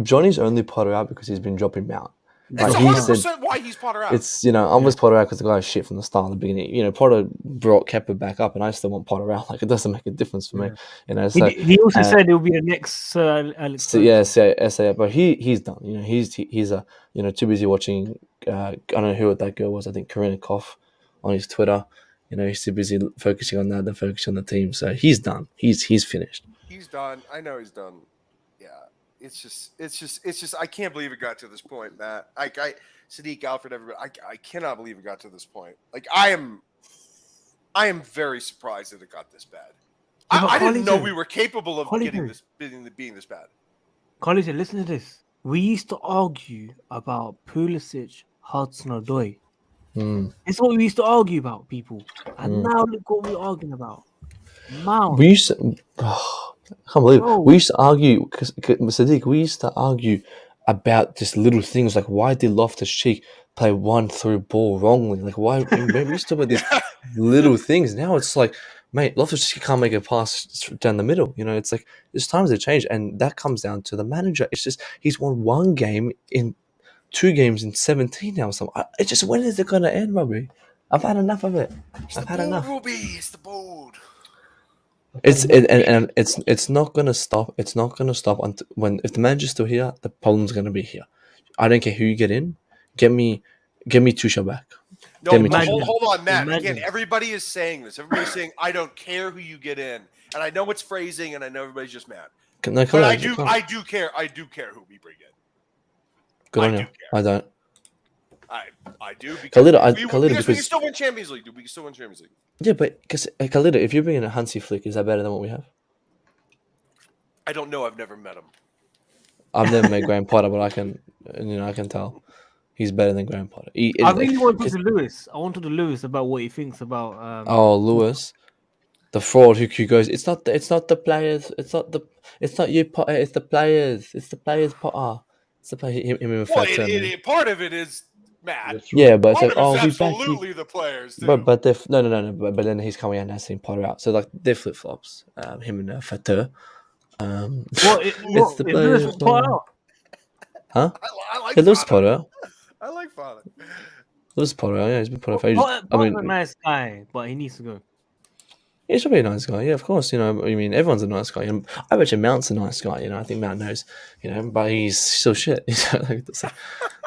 Johnny's only Potter out because he's been dropping Mount. That's Like, 100% why he's Potter out. It's, I was Potter out because the guy was shit from the start of the beginning. Potter brought Kepa back up, and I still want Potter out. Like, it doesn't make a difference for me. So He also said he'll be the next Alex. So yeah, SA, but he's done. He's too busy watching. I don't know who that girl was. I think Karina Koff on his Twitter. He's too busy focusing on that than focusing on the team. So he's done. He's finished. He's done. I know he's done. Yeah, it's just. I can't believe it got to this point, Matt. Sadiq, Alfred, everybody. I cannot believe it got to this point. Like, I am very surprised that it got this bad. I didn't know we were capable of being this bad. College, listen to this. We used to argue about Pulisic, Hudson-Odoi. It's what we used to argue about, people. And now look what we're arguing about. Mount. We used to. I can't believe it. We used to argue because Sadiq. We used to argue about just little things like, why did Loftus-Cheek play one through ball wrongly? Like, why? We used to talk about these little things. Now it's like, mate, Loftus-Cheek can't make a pass down the middle. It's like, there's times that change, and that comes down to the manager. It's just he's won one game in 2 games in 17 now. So it's just, when is it going to end, Robbie? I've had enough of it. I've had enough. Ruby, it's the board. It's not gonna stop. It's not gonna stop until if the manager's still here, the problem's gonna be here. I don't care who you get in. Get me Tuchel back. No, hold on, Matt. Again, everybody is saying this. Everybody's saying, I don't care who you get in, and I know it's phrasing, and I know everybody's just mad. But I do care. I do care who we bring in. Good on you. I don't. I do because we can still win Champions League, dude. We can still win Champions League. Yeah, but because Khalida, if you're bringing a Hansi Flick, is that better than what we have? I don't know. I've never met him. I've never met Graham Potter, but I can tell he's better than Graham Potter. I really wanted to Lewis. I wanted to Lewis about what he thinks about. Lewis, the fraud who goes. It's not the players. It's not you, Potter. It's the players. It's the players, Potter. It's the player. Part of it is Matt. Yeah, but it's like, absolutely the players. Too. But they're no. But then he's coming out and saying Potter out. So like they're flip flops. Him and Fatur. It's the players. Huh? I like Lewis Potter. I like Potter. Lewis Potter. Yeah, he's been Potter for ages. Potter's a nice guy, but he needs to go. He's probably a nice guy. Yeah, of course. Everyone's a nice guy. I bet you Mount's a nice guy. I think Mount knows. But he's still shit.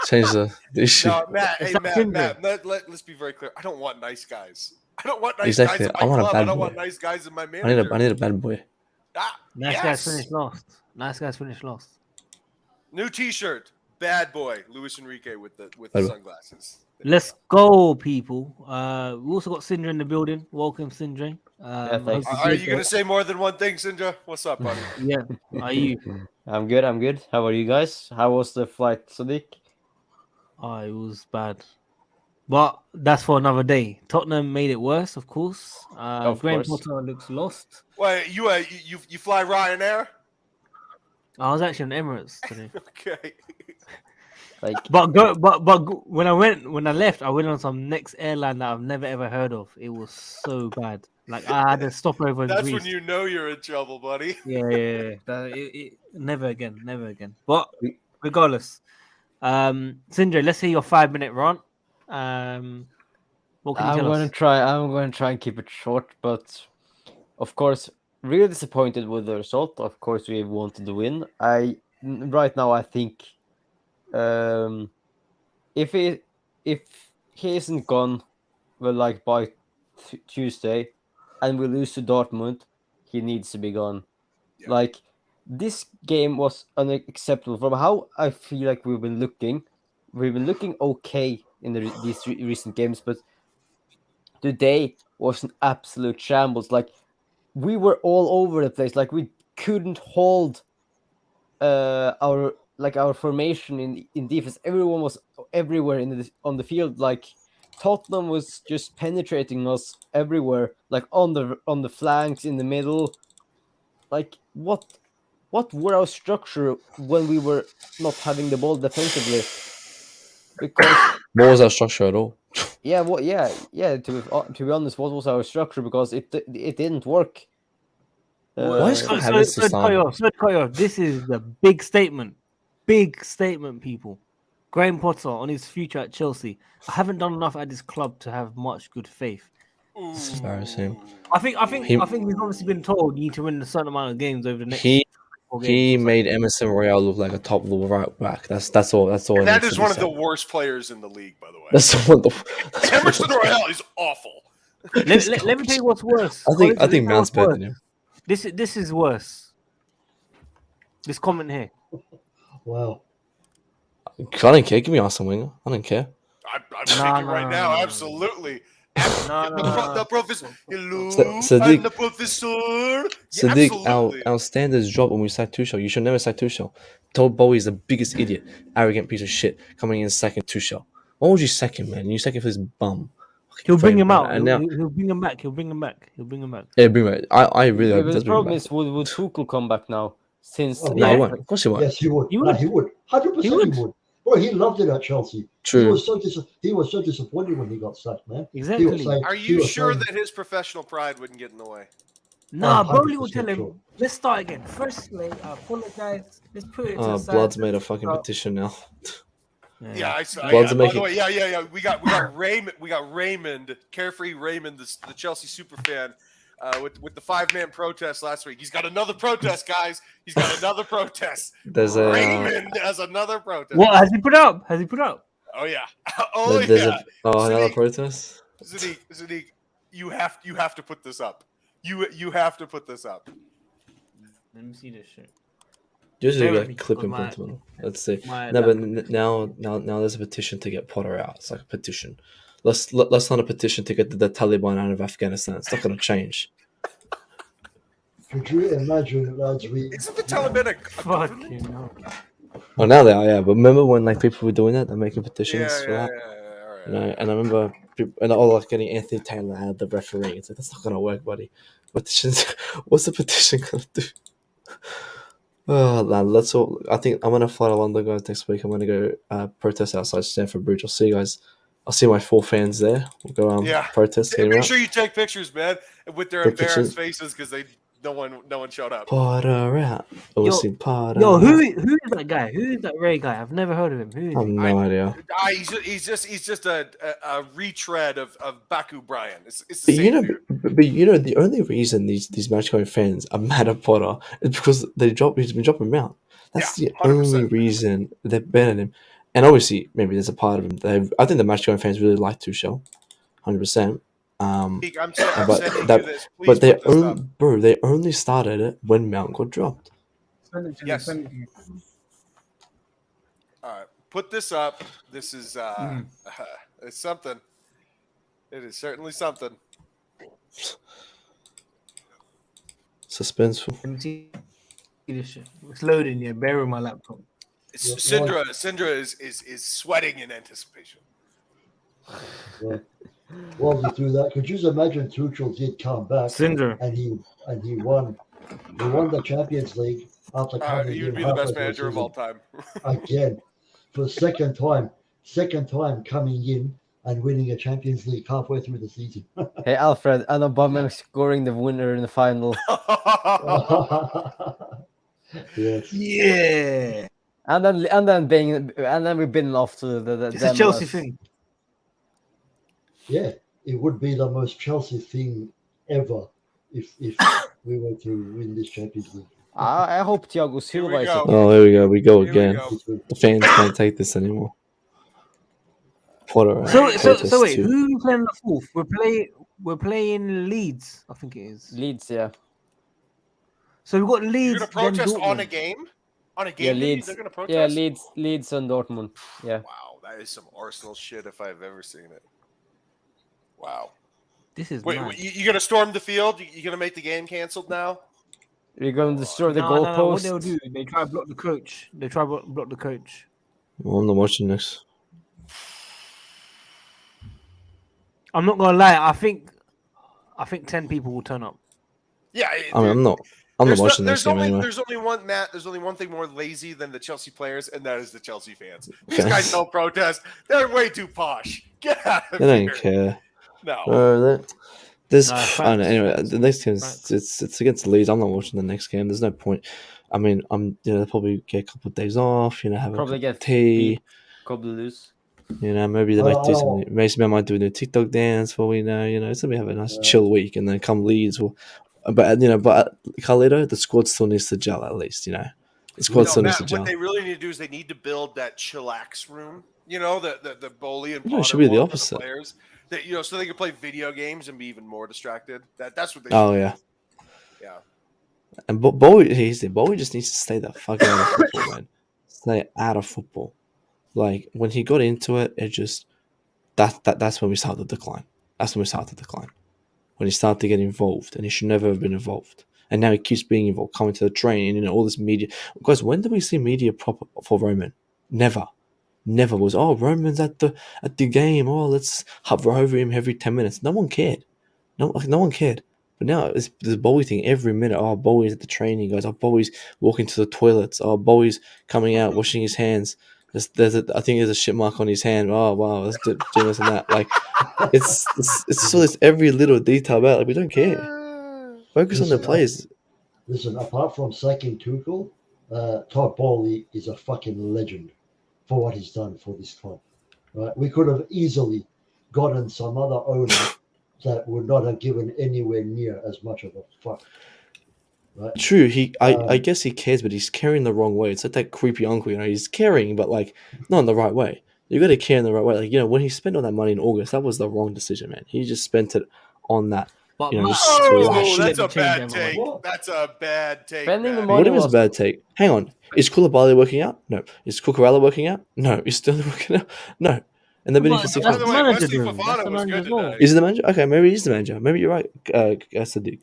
Change the issue. No, Matt. Let's be very clear. I don't want nice guys. I don't want nice guys in my club. I don't want nice guys in my manager. I need a bad boy. Guys finished last. New T-shirt. Bad boy. Luis Enrique with the sunglasses. Let's go, people. We also got Sindra in the building. Welcome, Sindra. Are you going to say more than one thing, Sindra? What's up, buddy? Yeah. Are you? I'm good. How are you guys? How was the flight, Sadiq? Oh, it was bad. But that's for another day. Tottenham made it worse, of course. Graham Potter looks lost. Wait, you fly Ryanair? I was actually on Emirates today. Okay. But when I left, I went on some next airline that I've never ever heard of. It was so bad. Like, I had to stop over in That's Greece. when you know you're in trouble, buddy. Yeah. Never again. But regardless, Sindre, let's hear your 5-minute rant. What can you tell us? I'm going to try and keep it short, but of course, really disappointed with the result. Of course, we wanted to win. Right now, I think if he isn't gone, by Tuesday, and we lose to Dortmund, he needs to be gone. Yeah. This game was unacceptable from how I feel like we've been looking. We've been looking okay in these recent games, but today was an absolute shambles. We were all over the place. We couldn't hold our formation in defense. Everyone was everywhere on the field. Tottenham was just penetrating us everywhere, like on the flanks, in the middle. Like what were our structure when we were not having the ball defensively? Because What was our structure at all? yeah, to be honest, what was our structure? Because it didn't work. Why is So, Scott so, Havertz so, still Koyo, so Koyo, this is the big statement. Big statement, people. Graham Potter on his future at Chelsea. I haven't done enough at this club to have much good faith. It's embarrassing. I think He- he's obviously been told you need to win a certain amount of games over the next He 4 games. he or made Emerson Royale look like a top level right back. That's all. That's all. And that needs is to be one of said. the worst players in the league, by the way. That's the one. Emerson Royale is awful. something. Let me tell you what's worse. I think Let me tell you Mount's what's better worse. than him. This is worse. This comment here. Wow. I don't care. Give me Arsene Wenger. I don't care. I'm thinking right now, absolutely. The professor. Hello, Sadiq- I'm the professor. Yeah, Sadiq, absolutely. our standards drop when we sack Tuchel. You should never sack Tuchel. Told Bowie is the biggest idiot, arrogant piece of shit coming in second Tuchel. Why would you sack him, man? You sack him for his bum. He'll bring him out. And now, He'll bring him back. He'll bring him back. yeah, bring him back. I really Yeah, hope but he the does bring him problem back. is, would Tuchel come back now? Since Oh, No, yeah. he won't. Of course he won't. Yes, he would. He No, would. he would. 100% He he would. would. Bro, he loved it at Chelsea. True. He was so disappointed when he got sacked, man. He was Exactly. saying, Are he you was sure saying, that his professional pride wouldn't get in the way? Nah, I'm Bowley will 100% tell him. sure. Let's start again. Firstly, I apologize. Let's put it to the side. Blood's made a fucking Start. petition now. Yeah, I saw. Bloods Yeah, are by making- the way, yeah. We got Raymond. We got Raymond, Carefree Raymond, the Chelsea super fan, with the 5-man protest last week. He's got another protest, guys. He's got another protest. There's a Raymond has another protest. What has he put up? Has he put up? Oh yeah. Oh there's yeah. another Sadiq, protest. Sadiq, you have to put this up. You have to put this up. Let me see this shit. Usually Bear like with me, clipping my- point. Let's see. my No, but laptop. now there's a petition to get Potter out. It's like a petition. Let's not a petition to get the Taliban out of Afghanistan. It's not going to change. could you imagine, lads, Isn't the Taliban a government? Fucking hell. Well, now they are, yeah. But remember when like people were doing it, they're making petitions Yeah, for yeah, that. all right. You know, and I remember and all like getting Anthony Taylor out the referee. It's like that's not gonna work, buddy. Petitions. What's the petition gonna do? Oh, man, let's all. I think I'm gonna fly to London, guys, next week. I'm gonna go protest outside Stamford Bridge. I'll see you guys. I'll see my 4 fans there. We'll go protest. Hey, get 'em make out. sure you take pictures, man, with their Take embarrassed pictures. faces because no one showed up. Potter out. We'll Yo, see Potter. Yo, out. who is that guy? Who is that Ray guy? I've never heard of him. Who is I have he? no idea. He's just a retread of Baku Brian. It's the But same you know, dude. the only reason these match going fans are mad at Potter is because he's been dropping him out. That's Yeah, the only 100%. reason they're banning him. And obviously, maybe there's a part of him. I think the match going fans really like Tuchel, 100%. I'm but sending that- you this. Please But they put this up. they only started it when Mount got dropped. Send it to me, Yes. send it to me. All right, put this up. This is it's something. It is certainly something. Suspenseful. Let me see this shit. It's loading. Yeah, bear with my laptop. Syndra is sweating in anticipation. While we do that, could you just imagine Tuchel did come back Cinder. and he won the Champions League after coming He would in be the best halfway through manager of season all time. again for the second time coming in and winning a Champions League halfway through the season. Hey Alfred, and Aubameyang scoring the winner in the final, Yes. Yeah. and then we've been off to the It's a Chelsea thing. Yeah, it would be the most Chelsea thing ever if we were to win this Champions League. I hope Thiago Here we Silva is go. Oh, here we go. We go Here we again. go. The fans can't take this anymore. Potter out. So Protest wait, too. who are we playing the fourth? We're playing Leeds, I think it is. Leeds, yeah. So we've got You're Leeds. gonna protest then on a Dortmund. game? On a game? Yeah, day, Leeds. They're gonna protest? Yeah, Leeds and Dortmund. Yeah. Wow, that is some Arsenal shit if I've ever seen it. Wow. This is Wait, mad. you gonna storm the field? You gonna make the game canceled now? We're going to destroy the No, goalpost. what they'll do? They try to block the coach. They try to block the coach. Well, I'm not watching this. I'm not gonna lie. I think 10 people will turn up. Yeah, I mean, I'm not watching the next game anyway. There's only one, Matt. There's only one thing more lazy than the Chelsea players, and that is the Chelsea fans. These guys don't protest. They're way too posh. Get out of They here. don't care. No. There's No, I facts, don't know, anyway. facts, The next game facts. it's against Leeds. I'm not watching the next game. There's no point. I mean, they'll probably get a couple of days off. Have Probably a cup get of tea. beat, probably lose. Maybe they might do something. Maybe I might do a new TikTok dance for we know. It's gonna have a nice chill week, and then come Leeds. But Carlito, the squad still needs to gel at least. The squad still needs to gel. What they really need to do is they need to build that chillax room. The Bowley and Potter it should be the one opposite. for the players. That so they can play video games and be even more distracted. That's what they. Oh should yeah. Do. Yeah. And Bowie just needs to stay the fuck out of football, man. Stay out of football. Like when he got into it, it just that's when we started to decline. That's when we started to decline. When he started to get involved, and he should never have been involved. And now he keeps being involved, coming to the training, all this media. Guys, when did we see media proper for Roman? Never was. Oh, Roman's at the game. Oh, let's hover over him every 10 minutes. No one cared. No one cared. But now it's this Bowie thing every minute. Oh, Bowie's at the training, guys. Oh, Bowie's walking to the toilets. Oh, Bowie's coming out, washing his hands. I think there's a shit mark on his hand. Oh, wow, let's do this and that. Like, it's so there's every little detail about it. Like, we don't care. Focus on the players. Listen, apart from sacking Tuchel, Todd Bowley is a fucking legend for what he's done for this club. Right? We could have easily gotten some other owner that would not have given anywhere near as much of a fuck. Right? True, I guess he cares, but he's caring the wrong way. It's like that creepy uncle, he's caring, but like not in the right way. You got to care in the right way. Like, when he spent all that money in August, that was the wrong decision, man. He just spent it on that. But that's a bad take. That's a bad take. What is a bad take? Hang on. Is Koulibaly working out? No. Is Cucurella working out? No. Is Sterling working out? No. And they've been in for 6 months. Is he the manager? Okay, maybe he's the manager. Maybe you're right, Sadiq.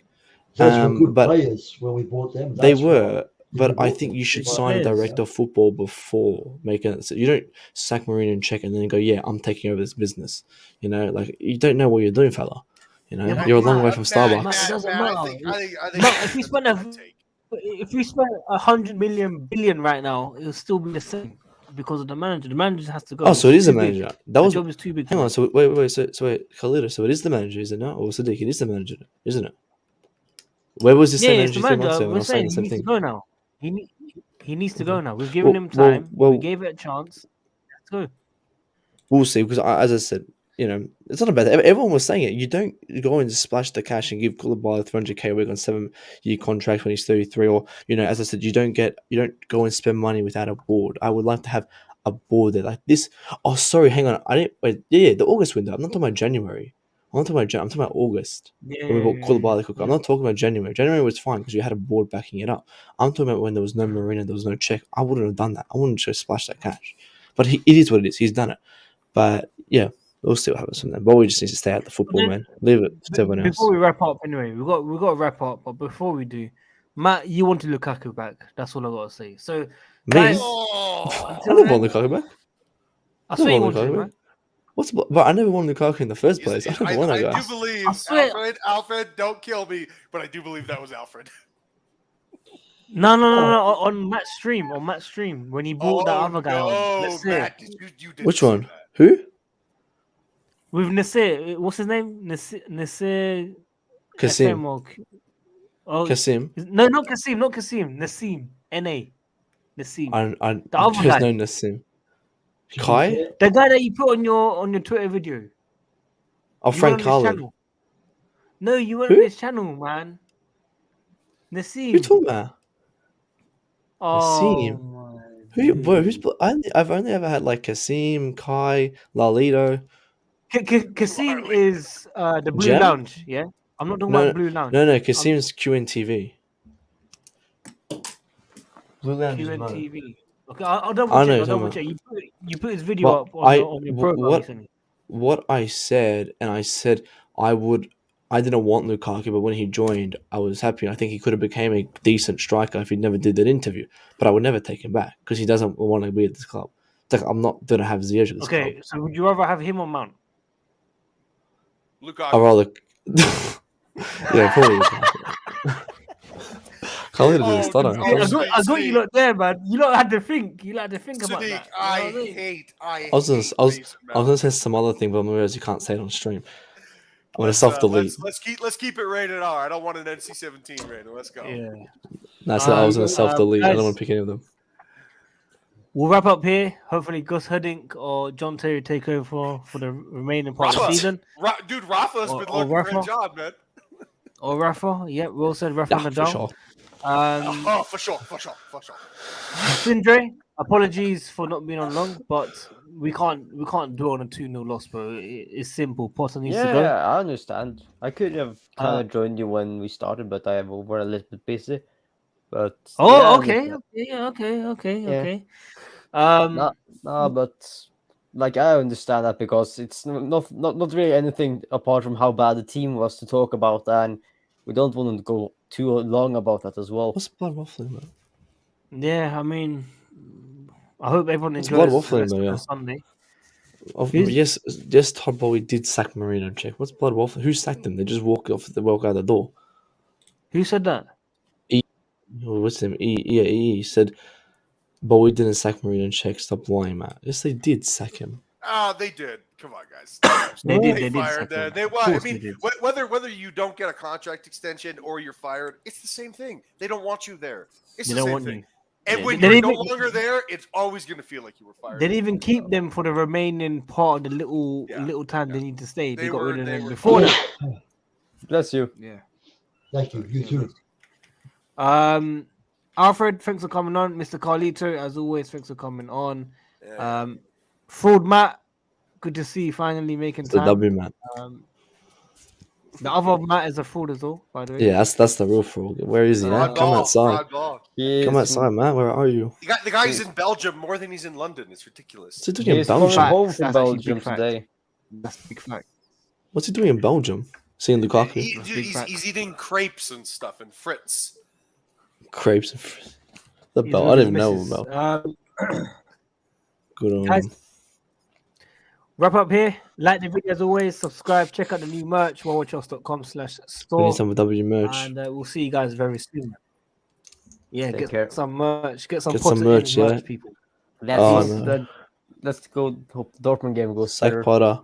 Those were good players when we bought them. They were, but I think you should sign a director of football before making it. So you don't sack Mourinho and check and then go, yeah, I'm taking over this business. Like you don't know what you're doing, fella. You're a long way from Starbucks. It doesn't matter. If we spent 100 billion right now, it'll still be the same because of the manager. The manager has to go. Oh, so it is the manager. The job is too big. Hang on. So wait. So Khalida. So it is the manager, is it not? Or Sadiq? It is the manager, isn't it? Where was this manager 3 months ago? We're saying he needs to go now. He needs to go now. We've given him time. We gave it a chance. Let's go. We'll see. Because as I said, it's not about that. Everyone was saying it. You don't go and splash the cash and give Koulibaly 300k a week on 7-year contract when he's 33, or as I said, you don't go and spend money without a board. I would like to have a board there like this. Oh, sorry, hang on. I didn't wait. Yeah, the August window. I'm not talking about January. I'm talking about August. Yeah, when we bought Koulibaly. I'm not talking about January. January was fine because you had a board backing it up. I'm talking about when there was no Marina, there was no check. I wouldn't have done that. I wouldn't just splash that cash. But it is what it is. He's done it. But yeah. We'll see what happens from there. But we just need to stay out the football, man. Leave it to everyone else. Before we wrap up, anyway, we got to wrap up. But before we do, Matt, you wanted Lukaku back. That's all I got to say. So, guys, I never want Lukaku back. I swear you wanted him back. But I never wanted Lukaku in the first place. I don't want that guy. I do believe, Alfred, don't kill me, but I do believe that was Alfred. No. On Matt's stream, when he bought that other guy on. Matt, you did Which one? That. Who? With Nasir, what's his name? Nasir Kasim. Kasim. No, not Kasim. Nassim. N-A. Nassim. The other guy. No Nassim. Kai? The guy that you put on your Twitter video. Oh, Frank Carlin. No, you weren't on his channel, man. Nassim. Who talking about? Oh, Nassim. I've only ever had like Kasim, Kai, Lalito. Kasim is the Blue Lounge, yeah? I'm not talking about Blue Lounge. No, Kasim's QNTV. Blue Lounge QNTV. Okay, I'll double check. You put his video up on your profile recently. What I said, and I said I didn't want Lukaku, but when he joined, I was happy. I think he could have became a decent striker if he never did that interview. But I would never take him back because he doesn't want to be at this club. It's like I'm not going to have Ziyech at this club. Okay, so would you rather have him or Mount? I Lukaku. rather. Yeah, probably. Can't believe Oh, it's done. dude, I got you Sadiq. lot there, man. You lot had to think. You lot had to think about Sadiq, that. I You know what I mean? hate I was gonna Mason Mount. say some other thing, but I'm realize you can't say it on stream. I'm gonna Let's self delete. let's keep it rated R. I don't want an NC-17 rating. Let's go. Yeah. No, so I was gonna self delete. I don't guys, want to pick any of them. we'll wrap up here. Hopefully, Gus Hiddink or John Terry take over for the remaining part of the Rafa. season. Dude, Rafa's been Or looking for a Rafa. job, man. Or Rafa. Yeah, Will said Rafa Yeah, Nadal. for sure. Oh, for sure. Sindre, apologies for not being on long, but we can't do on a 2-0 loss, bro. It's simple. Potter needs to go. Yeah, I understand. I could have kind Uh, of joined you when we started, but I were a little bit busy. But Oh, yeah, I okay, understand. okay. No, but like I understand that because it's not really anything apart from how bad the team was to talk about, and we don't want to go too long about that as well. What's blood waffling, man? Yeah, I mean, I hope everyone What's blood enjoys the waffling, rest though? of Yeah. the Sunday. Yes, Todd Bowie did sack Marino and check. What's blood waffling? Who sacked him? They just walk out the door. Who said that? What's him? He said Bowie didn't sack Marino and check. Stop lying, Matt. Yes, they did sack him. Oh, they did. Come on, guys. They did fired sack him. them. Of I course they mean, did. whether you don't get a contract extension or you're fired, it's the same thing. They don't want you there. It's They the don't same want thing. you. And Yeah, when they you're didn't no even- longer there, it's always going to feel like you were fired. They didn't even keep them for the remaining part of the little time they need to stay. They got rid of them before that. Bless you. Yeah. Thank you. You too. Alfred, thanks for coming on. Mr. Carlito, as always, thanks for coming on. Yeah. Fraud Matt, good to see you finally making It's the time. W, man. The other Matt is a fraud as well, by the way. Yeah, that's the real fraud. Where is he? Fraud Come ball, outside. fraud ball. Come outside, Matt. Where are you? The guy's in Belgium more than he's in London. It's ridiculous. What's he doing in He's coming Belgium? home That's from actually Belgium big fact. today. That's a big fact. What's he doing in Belgium? Seeing Lukaku? He's eating crepes and stuff and Fritz. Crepes and the He's bell. with I his didn't even know missus. about. Good on Guys, him. wrap up here. Like the video as always. Subscribe. Check out the new merch. We WorldWideChels.com/store. need some W merch. And we'll see you guys very soon. Yeah, Take get care. some merch. Get some Get some Potter merch, in yeah. people. Let's Oh, go. no. Let's go. Hope the Dortmund game goes Psych better. Potter.